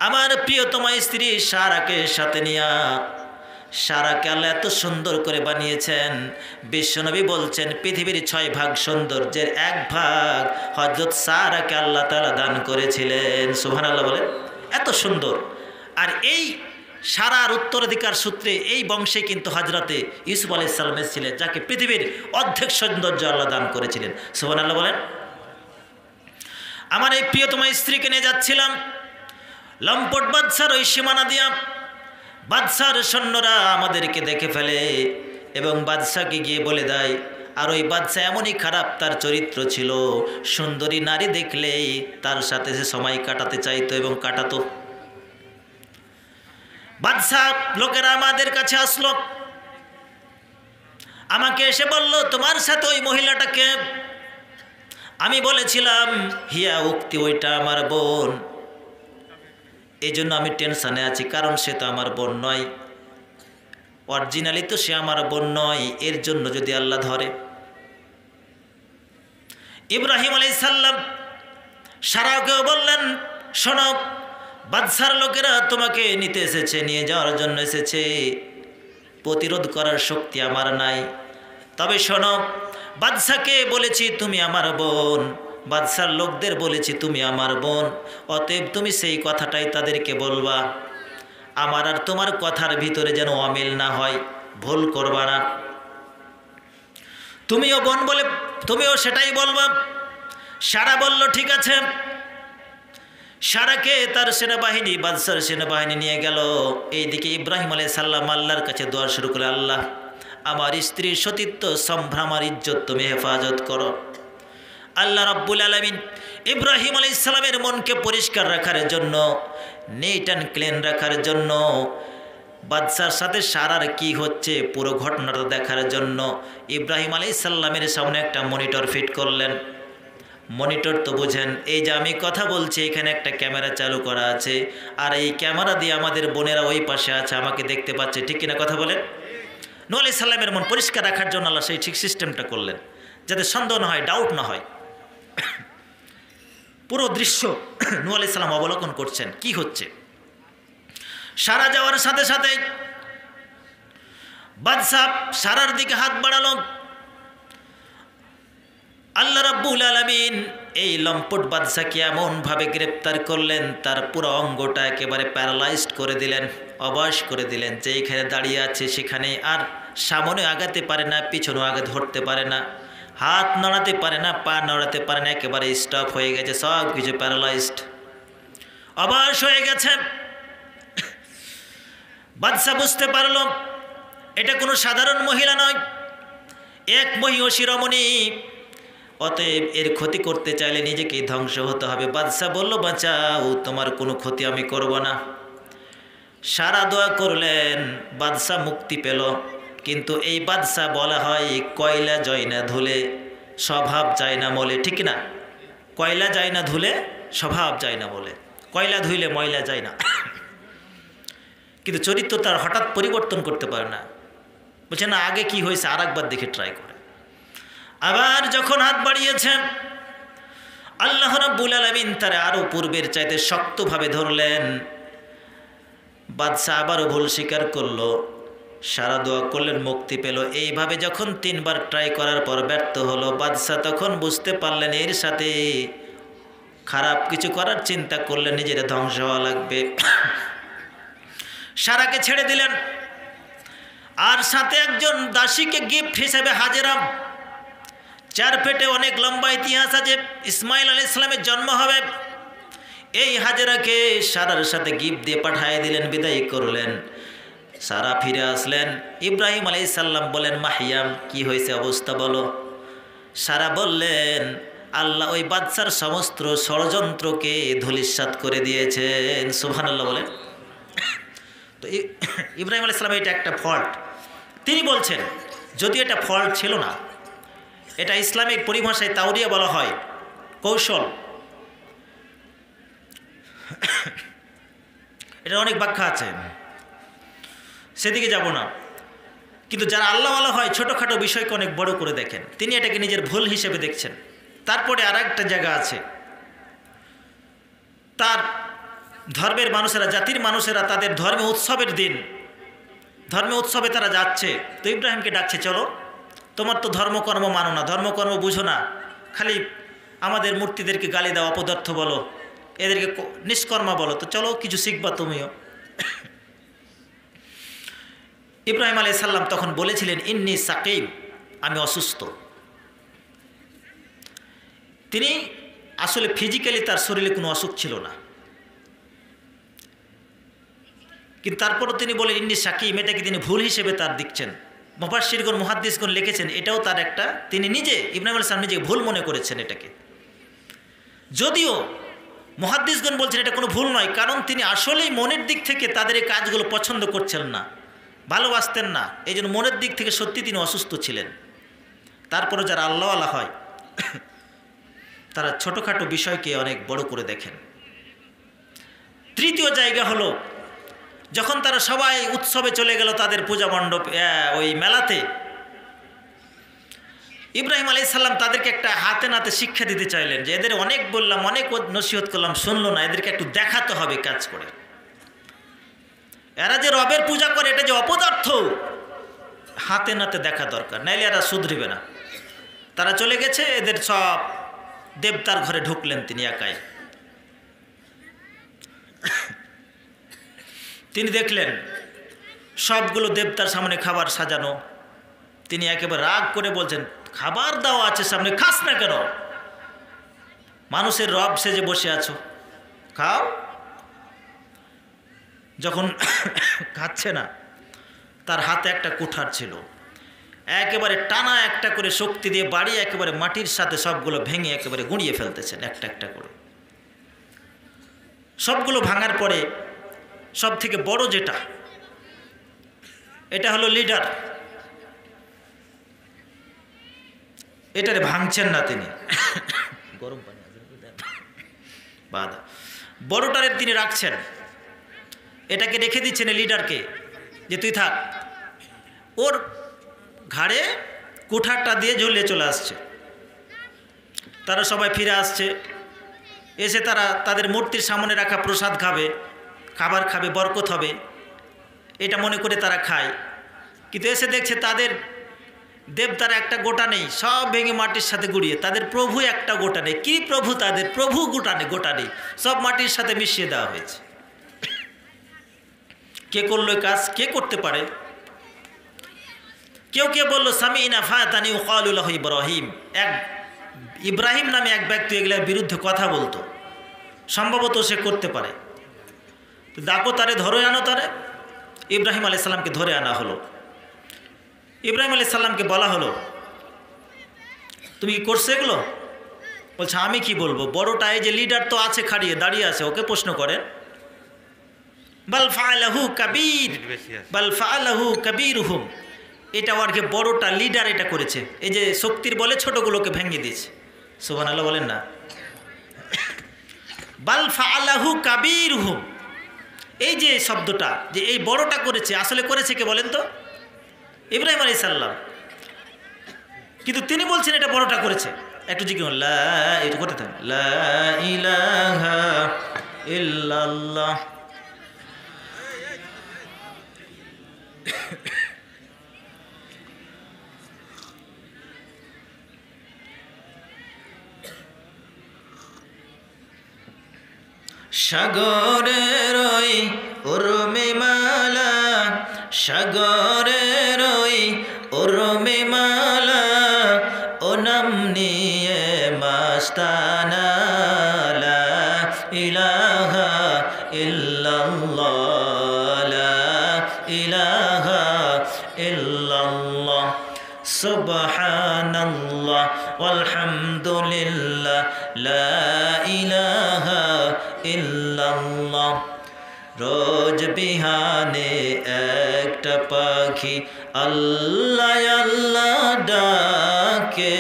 আমার প্রিয়তমা স্ত্রী সারাকে সাথে নিয়ে, সারাকে আল্লাহ এত সুন্দর করে বানিয়েছেন, বিশ্বনবী বলছেন পৃথিবীর 6 ভাগ সৌন্দর্যের 1 ভাগ হযরত সারাকে আল্লাহ তাআলা দান করেছিলেন। সুবহানাল্লাহ বলেন, এত সুন্দর। আর এই সারার উত্তরাধিকার সূত্রে এই বংশে কিন্তু হযরতে ইউসুফ আলাইহিস সালাম ছিলেন, যাকে পৃথিবীর অর্ধেক সৌন্দর্য আল্লাহ দান করেছিলেন। সুবহানাল্লাহ বলেন। আমার এই প্রিয়তমা স্ত্রীকে নিয়ে যাচ্ছিলাম লম্পট বাদশার ওই সীমানা দিয়া। বাদশার সৈন্যরা আমাদেরকে দেখে ফেলে এবং বাদশাকে গিয়ে বলে দেয়। আর ওই বাদশা এমনই খারাপ তার চরিত্র ছিল, সুন্দরী নারী দেখলেই তার সাথে সে সময় কাটাতে চাইতো এবং কাটাতো। বাদশা লোকেরা আমাদের কাছে আসলো, আমাকে এসে বলল, তোমার সাথে ওই মহিলাটাকে? আমি বলেছিলাম, হিয়া উক্তি, ওইটা আমার বোন। এই জন্য আমি টেনশনে আছি, কারণ সে তো আমার বোন নয়, অরিজিনালি তো সে আমার বোন নয়, এর জন্য যদি আল্লাহ ধরে। ইব্রাহিম আলাইহিস সালাম সারাকেও বললেন, শোনো, বাদশার লোকেরা তোমাকে নিতে এসেছে, নিয়ে যাওয়ার জন্য এসেছে, প্রতিরোধ করার শক্তি আমার নাই। তবে শোনো, বাদশাকে বলেছি তুমি আমার বোন, বাদশার লোকদের বলেছি তুমি আমার বোন, অতএব তুমি সেই কথাটাই তাদেরকে বলবা। আমার আর তোমার কথার ভিতরে যেন অমিল না হয়, ভুল করবা না। তুমিও বোন বলে তুমিও সেটাই বলবা। সারা বলল, ঠিক আছে। সারাকে তার সেনাবাহিনী, বাদশার সেনাবাহিনী নিয়ে গেল। এইদিকে ইব্রাহিম আলাইহিস সালাম আল্লাহর কাছে দোয়া শুরু করে, আল্লাহ, আমার স্ত্রীর সতীত্ব, সম্ভ্রম, আমার ইজ্জত তুমি হেফাজত করো। আল্লাহ রাব্বুল আলামিন ইব্রাহিম আলাইহিস সালামের মনকে পরিষ্কার রাখার জন্য, নিট অ্যান্ড ক্লিন রাখার জন্য, বাদশার সাথে সারার কি হচ্ছে পুরো ঘটনাটা দেখার জন্য ইব্রাহিম আলাইহিস সালামের সামনে একটা মনিটর ফিট করলেন। মনিটর তো বুঝেন, এই যে আমি কথা বলছি, এখানে একটা ক্যামেরা চালু করা আছে, আর এই ক্যামেরা দিয়ে আমাদের বোনেরা ওই পাশে আছে, আমাকে দেখতে পাচ্ছে, ঠিক কিনা কথা বলেন? নূহ আলাইহিস সালামের মন পরিষ্কার রাখার জন্য আল্লাহ সেই ঠিক সিস্টেমটা করলেন, যাতে সন্দেহ না হয়, ডাউট না হয়। পুরো দৃশ্য নূহ আলাইহিস সালাম অবলোকন করছেন কি হচ্ছে। সারা যাওয়ার সাথে সাথে বাদশা সারার দিকে হাত বাড়ালো। আল্লাহ রাব্বুল আলামিন এই লম্পট বাদশাকে এমনভাবে গ্রেপ্তার করলেন, তার পুরো অঙ্গটা একেবারে প্যারালাইজড করে দিলেন, অবশ করে দিলেন, যে এখানে দাঁড়িয়ে আছে সেখানে আর সামনে আগাতে পারে না, পিছনেও আগে ধরতে পারে না, হাত নড়াতে পারে না, পা নড়াতে পারে না, একেবারে স্টপ হয়ে গেছে, সব কিছু প্যারালাইজড, অবশ হয়ে গেছে। বাদশা বুঝতে পারল এটা কোনো সাধারণ মহিলা নয়, এক মহিষী রমণী, অতএব এর ক্ষতি করতে চাইলে নিজেকে ধ্বংস হতে হবে। বাদশা বলল, বাঁচাও, তোমার কোনো ক্ষতি আমি করব না। সারা দোয়া করলেন, বাদশা মুক্তি পেল। কিন্তু এই বাদশা বলা হয় কয়লা যায় না ধুলে স্বভাব যায় না মলে, ঠিক না? কয়লা যায় না ধুলে স্বভাব যায় না বলে, কয়লা ধুইলে ময়লা যায় না, কিন্তু চরিত্র তার হঠাৎ পরিবর্তন করতে পারে না। বলছে না, আগে কি হয়েছে আর একবার দেখে ট্রাই করে। আবার যখন হাত বাড়িয়েছেন, আল্লাহ রাব্বুল আলামিন তারে আরো পূর্বের চাইতে শক্তভাবে ধরলেন। বাদশা আবারও ভুল স্বীকার করলো, সারা দোয়া করলেন, মুক্তি পেল। এইভাবে যখন 3 বার ট্রাই করার পর ব্যর্থ হলো, বাদশা তখন বুঝতে পারলেন এর সাথে খারাপ কিছু করার চিন্তা করলে নিজের ধ্বংস হওয়া লাগবে। সারাকে ছেড়ে দিলেন, আর সাথে একজন দাসীকে গিফট হিসেবে হাজেরা। 4 পেটে অনেক লম্বা ইতিহাস আছে, ইসমাইল আলাইহিস সালামের জন্ম হবে। এই হাজেরাকে সারার সাথে গিফট দিয়ে পাঠিয়ে দিলেন, বিদায় করলেন। সারা ফিরে আসলেন। ইব্রাহিম আলাইহিস সালাম বলেন, মাহিয়াম, কি হয়েছে, অবস্থা বলো। সারা বললেন, আল্লাহ ওই বাদশার সমস্ত ষড়যন্ত্রকে ধূলিসাৎ করে দিয়েছেন। সুবহানাল্লাহ বলেন। তো ইব্রাহিম আলাইহিস সালাম, এটা একটা ফল্ট। তিনি বলছেন, যদি এটা ফল্ট ছিল না, এটা ইসলামিক পরিভাষায় তাওরিয়া বলা হয়, কৌশল। এটা অনেক ব্যাখ্যা আছে, সেদিকে যাব না। কিন্তু যারা আল্লাহওয়ালা হয় ছোটোখাটো বিষয়কে অনেক বড় করে দেখেন, তিনি এটাকে নিজের ভুল হিসেবে দেখছেন। তারপরে আর একটা জায়গা আছে, তার ধর্মের মানুষেরা, জাতির মানুষেরা তাদের ধর্মীয় উৎসবের দিন, ধর্মীয় উৎসবে তারা যাচ্ছে। তো ইব্রাহিমকে ডাকছে, চলো, তোমার তো ধর্মকর্ম মানো না, ধর্মকর্ম বুঝো না, খালি আমাদের মূর্তিদেরকে গালি দাও, অপদার্থ বলো, এদেরকে নিষ্কর্মা বলো, তো চলো কিছু শিখবা তুমিও। ইব্রাহিম আলাইহিস সালাম তখন বলেছিলেন ইন্নী সাকিম, আমি অসুস্থ। তিনি আসলে ফিজিক্যালি তার শরীরে কোনো অসুখ ছিল না, কিন্তু তারপরও তিনি বলেন ইন্নী সাকিম, এটাকে তিনি ভুল হিসেবে তার দিচ্ছেন। মুফাসসিরগণ মুহাদ্দিসগণ লিখেছেন এটাও তার একটা, তিনি নিজে ইব্রাহিম আলাইহিস সালাম নিজে ভুল মনে করেছেন এটাকে। যদিও মুহাদ্দিসগণ বলছেন এটা কোনো ভুল নয়, কারণ তিনি আসলেই মনের দিক থেকে তাদের এই কাজগুলো পছন্দ করছেন না, ভালোবাসতেন না, এই জন্য মনের দিক থেকে সত্যি তিনি অসুস্থ ছিলেন। তারপরে যারা আল্লাহওয়ালা হয় তারা ছোটোখাটো বিষয়কে অনেক বড় করে দেখেন। তৃতীয় জায়গা হলো যখন তারা সবাই উৎসবে চলে গেল তাদের পূজা মণ্ডপ ওই মেলাতে, ইব্রাহিম আলাইহিস সালাম তাদেরকে একটা হাতে নাতে শিক্ষা দিতে চাইলেন যে এদের অনেক বললাম, অনেক নসিহত করলাম, শুনলো না, এদেরকে একটু দেখাতে হবে কাজ করে। এরা যে রবের পূজা করে এটা যে অপদার্থ, হাতে নাতে দেখা দরকার, নাইলে এরা শুধরিবে না। তারা চলে গেছে, এদের সব দেবতার ঘরে ঢুকলেন তিনি একাই। তিনি দেখলেন সবগুলো দেবতার সামনে খাবার সাজানো। তিনি একেবারে রাগ করে বলছেন খাবার দেওয়া আছে সামনে, খাস না কেন? মানুষের রব সেজে বসে আছো, খাও। যখন খাচ্ছে না, তার হাতে একটা কুঠার ছিল, একেবারে টানা একটা করে শক্তি দিয়ে বাড়ি একেবারে মাটির সাথে সবগুলো ভেঙে একেবারে গুঁড়িয়ে ফেলতেছেন একটা একটা করে। সবগুলো ভাঙার পরে সব থেকে বড় যেটা, এটা হলো লিডার, এটারে ভাঙছেন না তিনি। গরম পানি বাদা বড়টারে তিনি রাখছেন, এটাকে রেখে দিচ্ছেন লিডারকে যে তুই থাক। ওর ঘাড়ে কুঠারটা দিয়ে ঝুলিয়ে চলে আসছে। তারা সবাই ফিরে আসছে, এসে তারা তাদের মূর্তির সামনে রাখা প্রসাদ খাবে, খাবার খাবে, বরকত হবে, এটা মনে করে তারা খায়। কিন্তু এসে দেখছে তাদের দেবতারা একটা গোটা নেই, সব ভেঙে মাটির সাথে গুঁড়িয়ে। তাদের প্রভু একটা গোটা নেই। কি প্রভু? তাদের প্রভু গোটা নেই, সব মাটির সাথে মিশিয়ে দেওয়া হয়েছে। কে করলো কাজ? কে করতে পারে? কেউ কে বললো সামিনা ফাতানি ওয়াকালু লাহু ইব্রাহিম, এক ইব্রাহিম নামে এক ব্যক্তি এগুলোর বিরুদ্ধে কথা বলতো, সম্ভবত সে করতে পারে। ডাকো তারে, ধরে আনো তারে। ইব্রাহিম আলাইহিস সালামকে ধরে আনা হলো। ইব্রাহিম আলাইহিস সালামকে বলা হলো তুমি কি করছো এগুলো? বলছে আমি কি বলবো, বড়টা এই যে লিডার তো আছে খাড়িয়ে দাঁড়িয়ে আছে, ওকে প্রশ্ন করেন। বাল ফাআলাহু কাবীরুহুম, এটা আর কি বড়টা লিডার এটা করেছে, এই যে শক্তির বলে ছোটগুলোকে ভেঙে দিয়েছে। সুবহানাল্লাহ বলেন না। বাল ফাআলাহু কাবীরুহুম, এই যে শব্দটা যে এই বড়টা করেছে, আসলে করেছে কে বলেন তো? ইব্রাহিম আলাইহিস সালাম। কিন্তু তিনি বলছেন এটা বড়টা করেছে। একটু জিজ্ঞেস লা, এটা করতে থাকেন, লা ইলাহা ইল্লাল্লাহ। সাগরের ওই উর্মিমালা, সাগরের ওই উর্মিমালা, ও নাম নিয়ে মাস্তানা, লা ইলাহা ইল্লাল্লাহ, লা ইলাহা ইল্লাল্লাহ, সুবহানাল্লাহ ওয়ালহামদুলিল্লাহ, লা ইলাহা ইল্লাল্লাহ। রোজ বিহানে একটা পাখি আল্লাহ আল্লাহ ডাকে,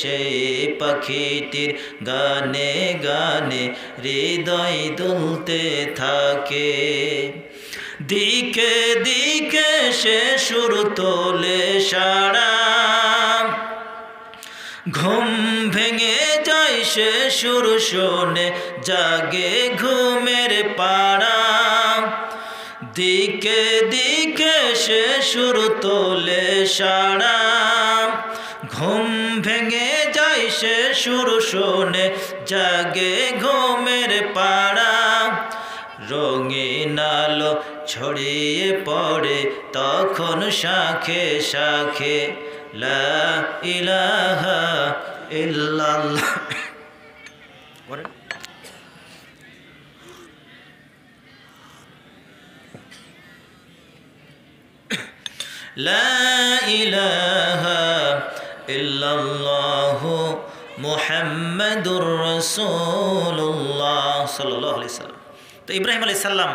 সেই পাখিটির গানে গানে হৃদয় দুলতে থাকে। দিকে দিকে সে সুর তোলে সারা, ঘুম ভেঙে যায় সে সুর শোনে, জাগে ঘুমের পাড়া। দিকে দিকে সে সুর তোলে সারা, ঘুম ভেঙে যায় সে সুর শোনে, জাগে ঘুমের পাড়া। রঙিন আলো ছড়িয়ে পড়ে তখন শাখে শাখে লা ইলাহা ইল্লাল্লাহ। লা ইলাহা ইল্লাল্লাহু মুহাম্মাদুর রাসূলুল্লাহ সাল্লাল্লাহু আলাইহি সাল্লাম। তো ইব্রাহিম আলাইহিস সালাম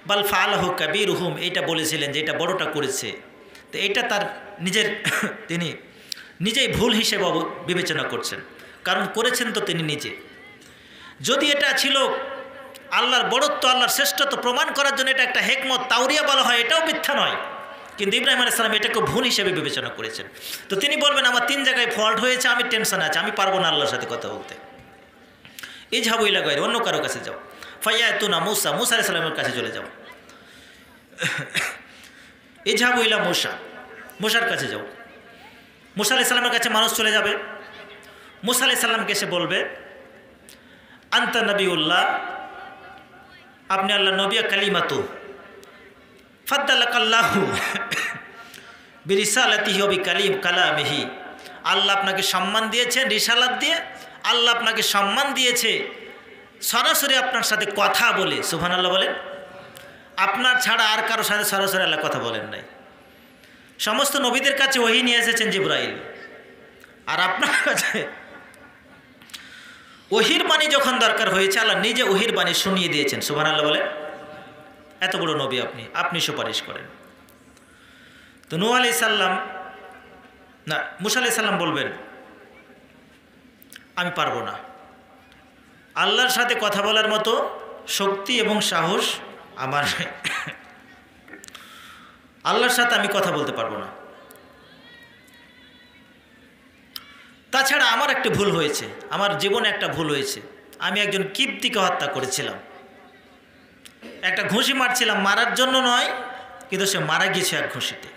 বাল ফাআলাহু কাবীরুহুম, এটা বলেছিলেন যে এটা বড়টা করেছে। তো এটা তার নিজের তিনি নিজেই ভুল হিসেবে বিবেচনা করছেন, কারণ করেছেন তো তিনি নিজে। যদি এটা ছিল আল্লাহর বড়ত্ব, আল্লাহর শ্রেষ্ঠত্ব প্রমাণ করার জন্য এটা একটা হেকমত তাওরিয়া বলা হয়, এটাও মিথ্যা নয়। কিন্তু ইব্রাহিম আলাইহিস সালাম এটাকে ভুল হিসেবে বিবেচনা করেছেন। তো তিনি বলবেন আমার 3 জায়গায় ফল্ট হয়েছে, আমি টেনশনে আছি, আমি পারবো না আল্লাহর সাথে কথা বলতে। ইজহাবু ইলা গায়রি, অন্য কারো কাছে যাও। ফায়াতুনা মুসা, মুসা আলাইহিস সালামের কাছে চলে যাও। ইজহাবু ইলা মুসা, মুসার কাছে যাও। মুসা আলাইহিস সালামের কাছে মানুষ চলে যাবে। মুসা আলাইহিস সালামকে এসে বলবে আনতা নবিউল্লাহ, আপনি আল্লাহ নবী, কালিমাতু ফাদ্দালাকাল্লাহু বিরিসালাতিহি ওয়া বিকালামিহি, আল্লাহ আপনাকে সম্মান দিয়েছেন রিসালাত দিয়ে, আল্লাহ আপনাকে সম্মান দিয়েছে সরাসরি আপনার সাথে কথা বলে। সুবহানাল্লাহ বলেন। আপনার ছাড়া আর কারো সাথে সরাসরি আল্লাহ কথা বলেন নাই। সমস্ত নবীদের কাছে ওহী নিয়ে এসেছেন জিবরাইল, আর আপনার কাছে ওহীর বাণী যখন দরকার হয়েছে আল্লাহ নিজে ওহীর বাণী শুনিয়ে দিয়েছেন। সুবহানাল্লাহ বলেন। এত বড় নবী আপনি সুপারিশ করেন। তো নূহ আলাইহিস সালাম না, মুসা আলাইহিস সালাম বলবেন আমি পারবো না, আল্লাহর সাথে কথা বলার মতো শক্তি এবং সাহস আমার নেই, আল্লাহর সাথে আমি কথা বলতে পারবো না। তাছাড়া আমার একটা ভুল হয়েছে, আমার জীবনে একটা ভুল হয়েছে। আমি একজন কিবতীকে হত্যা করেছিলাম, একটা ঘুষি মারছিলাম, মারার জন্য নয়, কিন্তু সে মারা গিয়েছে এক ঘুষিতে।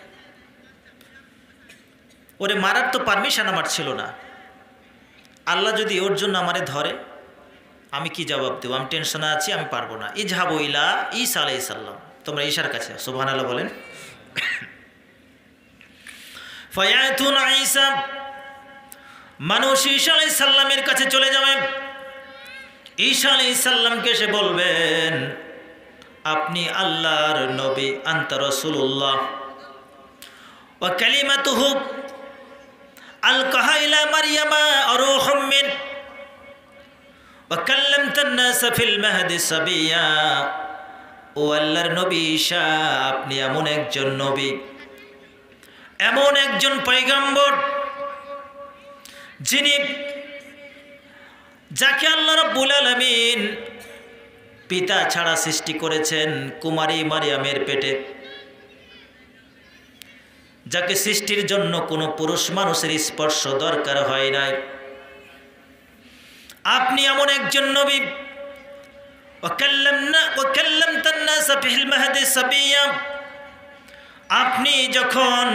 ওরে মারার তো পারমিশন আমার ছিল না। আল্লাহ যদি ওর জন্য আমারে ধরে আমি কি জবাব দেব? আমি টেনশনে আছি, আমি পারবো না। ইজহাবু ইলা ঈসা আলাইহিস সালাম, তোমরা ঈসার কাছে। সুবহানাল্লাহ বলেন। ফায়াতুনা ঈসা, মানুষ ঈসা আলাইহিস সালামের কাছে চলে যাবে। ঈসা আলাইহিস সালামকে এসে বলবেন আপনি আল্লাহর নবী, আনতা রাসূলুল্লাহ ওয়া কালিমাতুহু আলকাহা ইলা মারইয়ামা রূহুম মিন ওয়া কাল্লামতান নাস ফিল মাহদি সাবিয়া। ও আল্লাহর নবী ঈসা, আপনি এমন একজন নবী, এমন একজন পয়গম্বর যিনি, যাকে আল্লাহ রাব্বুল আলামিন পিতা ছাড়া সৃষ্টি করেছেন কুমারী মারিয়ামের পেটে, যাকে সৃষ্টির জন্য কোনো পুরুষ মানুষের স্পর্শ দরকার হয় নাই। আপনি এমন একজন নবী। আপনি যখন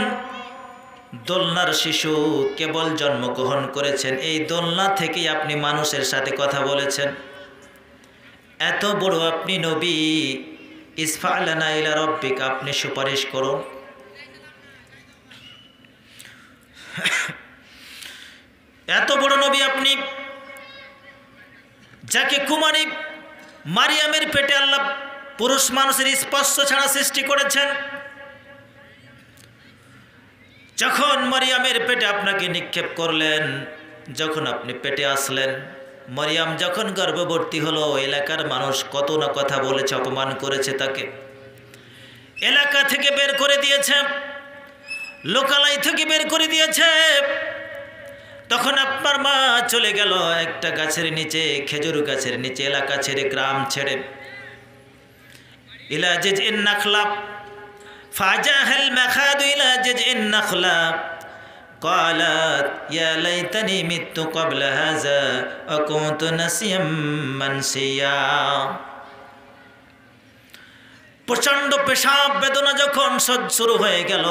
দোলনার শিশু কেবল জন্মগ্রহণ করেছেন, এই দোলনা থেকেই আপনি মানুষের সাথে কথা বলেছেন। এত বড় আপনি নবী, ইসফা লানা ইলা রাব্বিক, আপনি সুপারিশ করুন। এত বড় নবী আপনি, যাকে কুমারী মারিয়ামের পেটে আল্লাহ পুরুষ মানুষের স্পর্শ ছাড়া সৃষ্টি করেছেন। যখন মারিয়ামের পেটে আপনাকে নিক্ষেপ করলেন, যখন আপনি পেটে আসলেন, মারিয়াম যখন গর্ভবতী হলো, এলাকার মানুষ কত না কথা বলেছে, অপমান করেছে, তাকে এলাকা থেকে বের করে দিয়েছে, লোকালয় থেকে বের করে দিয়েছে। তখন আপনার মা চলে গেল একটা গাছের নিচে, খেজুর গাছের নিচে, এলাকা ছেড়ে, গ্রাম ছেড়ে। ইলা জিজইন নাখলা ফাজাহাল মাখাদু ইলা জিজইন নাখলা قالت يا ليتني مت قبل هذا وكنت نسيا منسيا। প্রচণ্ড পেশাব বেদনা যখন শুরু হয়ে গেল,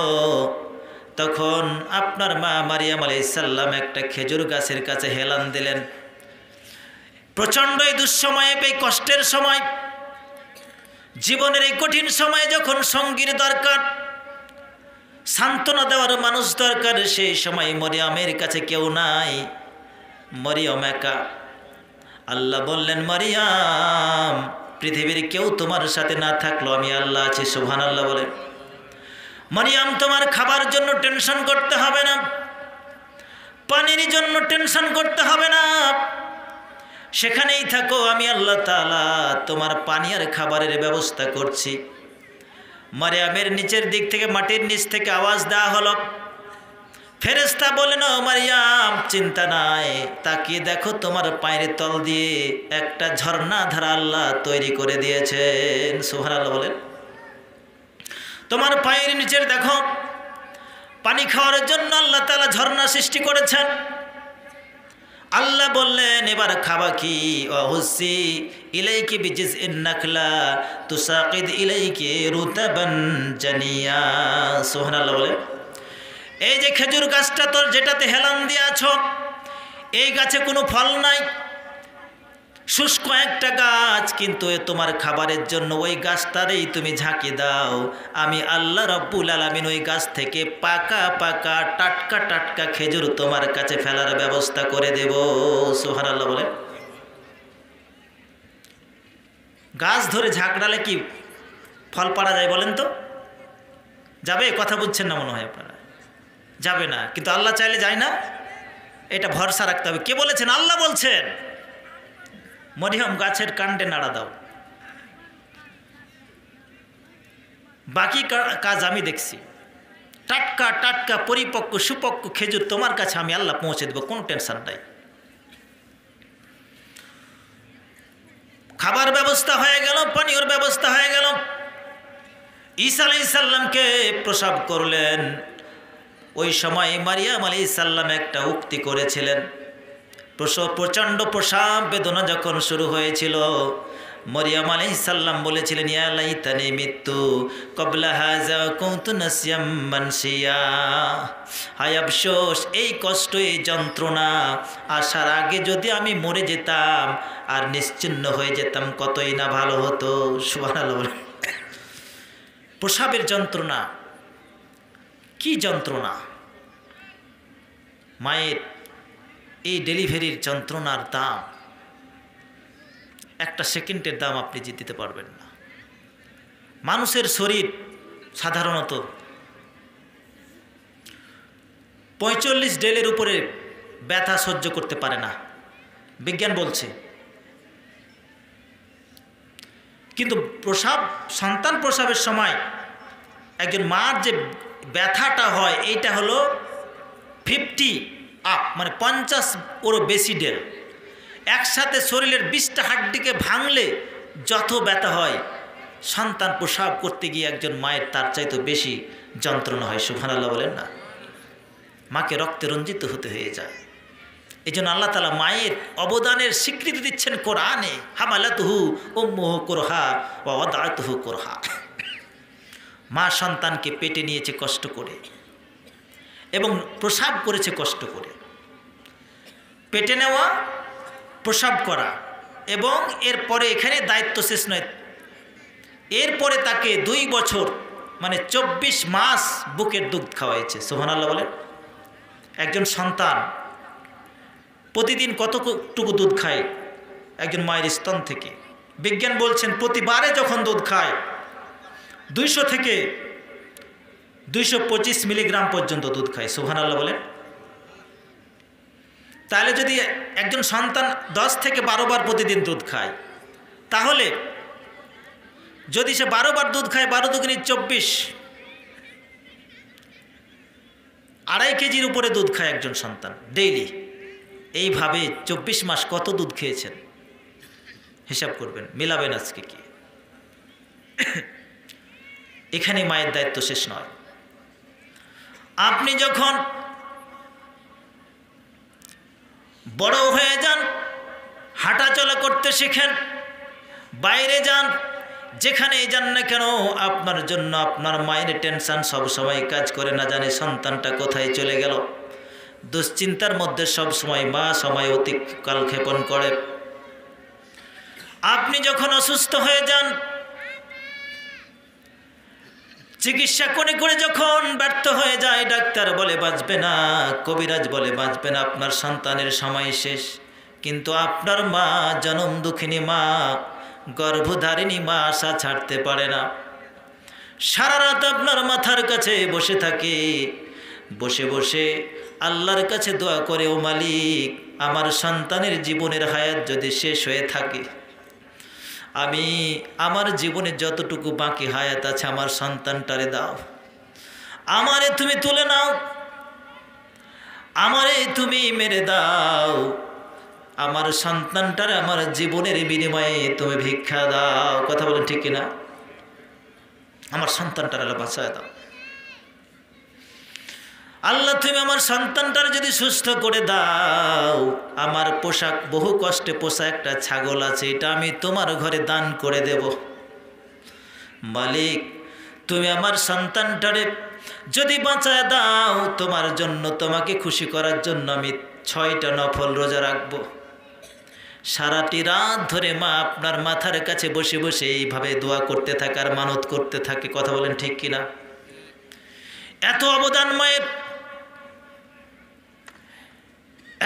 তখন আপনার মা মারিয়াম আলাইহিস সালাম একটা খেজুর গাছের কাছে হেলান দিলেন। প্রচণ্ড এই দুঃসময়ে, এই কষ্টের সময় জীবনের এই কঠিন সময়ে যখন সঙ্গীর দরকার, সান্ত্বনা দেওয়ার মানুষ দরকার, সেই সময় মরিয়মের কাছে কেউ নাই, মরিয়ম একা। আল্লাহ বললেন, মরিয়ম, পৃথিবীর কেউ তোমার সাথে না থাকলো আমি আল্লাহ আছি। সুবহানাল্লাহ বলে। মরিয়ম, তোমার খাবার জন্য টেনশন করতে হবে না, পানির জন্য টেনশন করতে হবে না, সেখানেই থাকো, আমি আল্লাহ তাআলা তোমার পানি আর খাবারের ব্যবস্থা করছি। মারিয়ামের নিচের দিক থেকে, মাটির নিচ থেকে আওয়াজ দেওয়া হলো। ফেরেশতা বলেন, ও মারিয়াম, চিন্তা নাই, তাকিয়ে দেখো তোমার পায়ের তল দিয়ে একটা ঝর্ণা ধারা আল্লাহ তৈরি করে দিয়েছেন। সুবহানাল্লাহ বলেন। তোমার পায়ের নিচের দেখো, পানি খাওয়ার জন্য আল্লাহ তাআলা ঝর্ণা সৃষ্টি করেছেন। আল্লাহ বললেন, এবার খাবা কি? ওয়াহুসি ইলাইকি বিজিজইন নাখলা তুসাকিদ ইলাইকি রুতাবান জানিয়া। সুবহানাল্লাহ বলে। এই যে খেজুর গাছটা তোর যেটাতে হেলান দিয়ে আছো, এই গাছে কোনো ফল নাই, শুষ্ক একটা গাছ, কিন্তু তোমার খাবারের জন্য ওই গাছটারেই তুমি ঝাঁকি দাও, আমি আল্লাহ রাব্বুল আলামিন ওই গাছ থেকে পাকা পাকা টাটকা টাটকা খেজুর তোমার কাছে ফেলার ব্যবস্থা করে দেব। সুবহানাল্লাহ বলে। গাছ ধরে ঝাঁকড়ালে কি ফল পাড়া যায় বলেন তো? যাবে? কথা বুঝছেন না মনে হয় আপনারা। যাবে না, কিন্তু আল্লাহ চাইলে যায় না, এটা ভরসা রাখতে হবে। কে বলেছেন? আল্লাহ বলছেন, মরিয়ম গাছের কাণ্ডে নাড়া দাও, বাকি কাজ আমি দেখছি। টাটকা টাটকা পরিপক্ক সুপক্ক খেজুর তোমার কাছে আমি আল্লাহ পৌঁছে দেব, কোনো টেনশন নাই। খাবার ব্যবস্থা হয়ে গেল, পানীয়র ব্যবস্থা হয়ে গেল। ঈসা আলাইহিস সালামকে প্রসব করলেন। ওই সময় মারিয়াম আলাইহিস সালাম একটা উক্তি করেছিলেন। প্রচণ্ড প্রসব বেদনা যখন শুরু হয়েছিল, মরিয়ম আলাইহিস সালাম বলেছিলেন, ইয়া লাইতানি মিতু ক্বাবলা হাযা কুনতু নাসিয়াম মানসিয়া। হায় আফসোস, এই কষ্ট, এই যন্ত্রণা আসার আগে যদি আমি মরে যেতাম আর নিশ্চিহ্ন হয়ে যেতাম, কতই না ভালো হতো। সুবহানাল্লাহ। প্রসবের যন্ত্রণা, কি যন্ত্রণা! মায়ের এই ডেলিভারির যন্ত্রণার দাম, একটা সেকেন্ডের দাম আপনি দিতে পারবেন না। মানুষের শরীর সাধারণত 45 ডেলের উপরে ব্যথা সহ্য করতে পারে না, বিজ্ঞান বলছে। কিন্তু সন্তান প্রসবের সময় একজন মার যে ব্যথাটা হয়, এইটা হলো 50 আপ, মানে 50 ওরও বেশি ডেল। একসাথে শরীরের 20টা হাড্ডিকে ভাঙলে যত ব্যথা হয়, সন্তান প্রসব করতে গিয়ে একজন মায়ের তার চাইতে বেশি যন্ত্রণা হয়। সুবহানাল্লাহ বলেন না? মাকে রক্তে রঞ্জিত হতে হয়ে যায়। এই জন্য আল্লাহ তাআলা মায়ের অবদানের স্বীকৃতি দিচ্ছেন কোরআনে, হামালাতুহু উম্মুহু কুরহা ওয়া ওয়াদাতুহু কুরহা। মা সন্তানকে পেটে নিয়েছে কষ্ট করে এবং প্রসব করেছে কষ্ট করে। পেটে নেওয়া, প্রসব করা, এবং এরপরে এখানে দায়িত্ব শেষ নয়, এরপরে তাকে 2 বছর মানে 24 মাস বুকের দুধ খাওয়াইছে। সুবহানাল্লাহ বলেন। একজন সন্তান প্রতিদিন কতটুকু দুধ খায় একজন মায়ের স্তন থেকে? বিজ্ঞান বলছেন প্রতিবারে যখন দুধ খায় 200 থেকে 225 মিলিগ্রাম পর্যন্ত দুধ খায়। সুবহানাল্লাহ বলেন। তাহলে যদি একজন সন্তান 10 থেকে 12 বার প্রতিদিন দুধ খায়, তাহলে যদি সে 12 বার দুধ খায়, 12 দুগুণে 24, 2.5 কেজির উপরে দুধ খায় একজন সন্তান ডেইলি। এইভাবে 24 মাস কত দুধ খেয়েছেন হিসাব করবেন, মেলাবেন আজকে কি। এখানে মায়ের দায়িত্ব শেষ নয়। আপনি যখন বড় হয়ে যান, হাঁটা চলা করতে শেখেন, বাইরে যান, যেখানেই যান না কেন, আপনার জন্য আপনার মায়ের টেনশন সব সময় কাজ করে, না জানে সন্তানটা কোথায় চলে গেল। দুশ্চিন্তার মধ্যে সব সময় মা সময় অতিকাল ক্ষেপণ করে। আপনি যখন অসুস্থ হয়ে যান, চিকিৎসা করে করে যখন ব্যর্থ হয়ে যায়, ডাক্তার বলে বাঁচবে না, কবিরাজ বলে বাঁচবে না, আপনার সন্তানের সময় শেষ। কিন্তু আপনার মা, জনম দুঃখিনী মা, গর্ভধারিণী মা আশা ছাড়তে পারে না। সারা রাত আপনার মাথার কাছে বসে থাকে, বসে বসে আল্লাহর কাছে দোয়া করে, ও মালিক, আমার সন্তানের জীবনের হায়াত যদি শেষ হয়ে থাকে, আমি আমার জীবনে যতটুকু বাকি হায়াত আছে আমার সন্তানটারে দাও, আমারে তুমি তুলে নাও, আমারে তুমি মেরে দাও, আমার সন্তানটারে আমার জীবনের বিনিময়ে তুমি ভিক্ষা দাও। কথা বলেন ঠিক কিনা? আমার সন্তানটারে বাঁচায় দাও। আল্লাহ তুমি আমার সন্তানটার যদি সুস্থ করে দাও, আমার পোশাক, বহু কষ্টে পোষা একটা ছাগল আছে, এটা আমি তোমার ঘরে দান করে দেব। মালিক, তুমি আমার সন্তানটারে যদি বাঁচায় দাও, তোমার জন্য, তোমাকে খুশি করার জন্য আমি 6টা নফল রোজা রাখবো। সারাটি রাত ধরে মা আপনার মাথার কাছে বসে বসে এইভাবে দোয়া করতে থাকে আর মানত করতে থাকে। কথা বলেন ঠিক কিনা? এত অবদান মায়ের,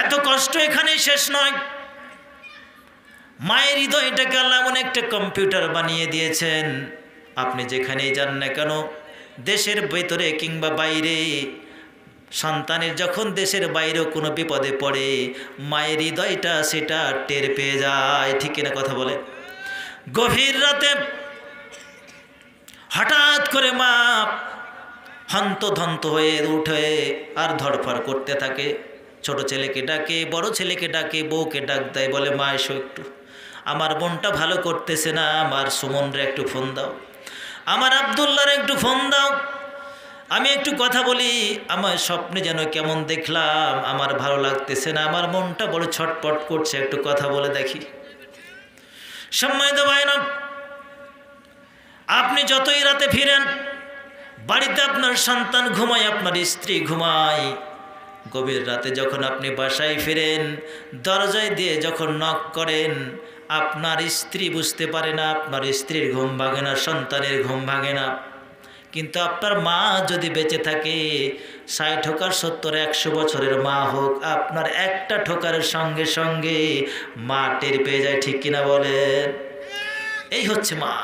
এত কষ্ট এখানেই শেষ নয়। মায়ের হৃদয়টাকে আল্লাহ এমন একটা কম্পিউটার বানিয়ে দিয়েছেন, আপনি যেখানেই যান না কেন, দেশের ভেতরে কিংবা বাইরে, সন্তানের যখন দেশের বাইরেও কোনো বিপদে পড়ে, মায়ের হৃদয়টা সেটা টের পেয়ে যায়। ঠিক কিনা কথা বলে? গভীর রাতে হঠাৎ করে মা হন্তধন্ত হয়ে উঠে আর ধড়ফড় করতে থাকে, ছোট ছেলেকে ডাকে, বড় ছেলেকে ডাকে, বউকে ডাক দেয়, বলে মা এসো একটু, আমার বোনটা ভালো করতেছে না, আমার সুমনরে একটু ফোন দাও, আমার আব্দুল্লাহর একটু ফোন দাও, আমি একটু কথা বলি, আমার স্বপ্নে যেন কেমন দেখলাম, আমার ভালো লাগতেছে না, আমার মনটা বড় ছটপট করছে, একটু কথা বলে দেখি। সম্মানিত ভাইরা, আপনি যতই রাতে ফিরেন, বাড়িতে আপনার সন্তান ঘুমায়, আপনার স্ত্রী ঘুমায়, গভীর রাতে যখন আপনি বাসায় ফিরেন, দরজায় দিয়ে যখন নক করেন, আপনার স্ত্রী বুঝতে পারে না, আপনার স্ত্রীর ঘুম ভাঙে না, সন্তানের ঘুম ভাঙে না। কিন্তু আপনার মা যদি বেঁচে থাকে, 60 হোক আর 70, 100 বছরের মা হোক, আপনার একটা ঠোকারের সঙ্গে সঙ্গে মা টের পেয়ে যায়। ঠিক কিনা বলেন? এই হচ্ছে মা।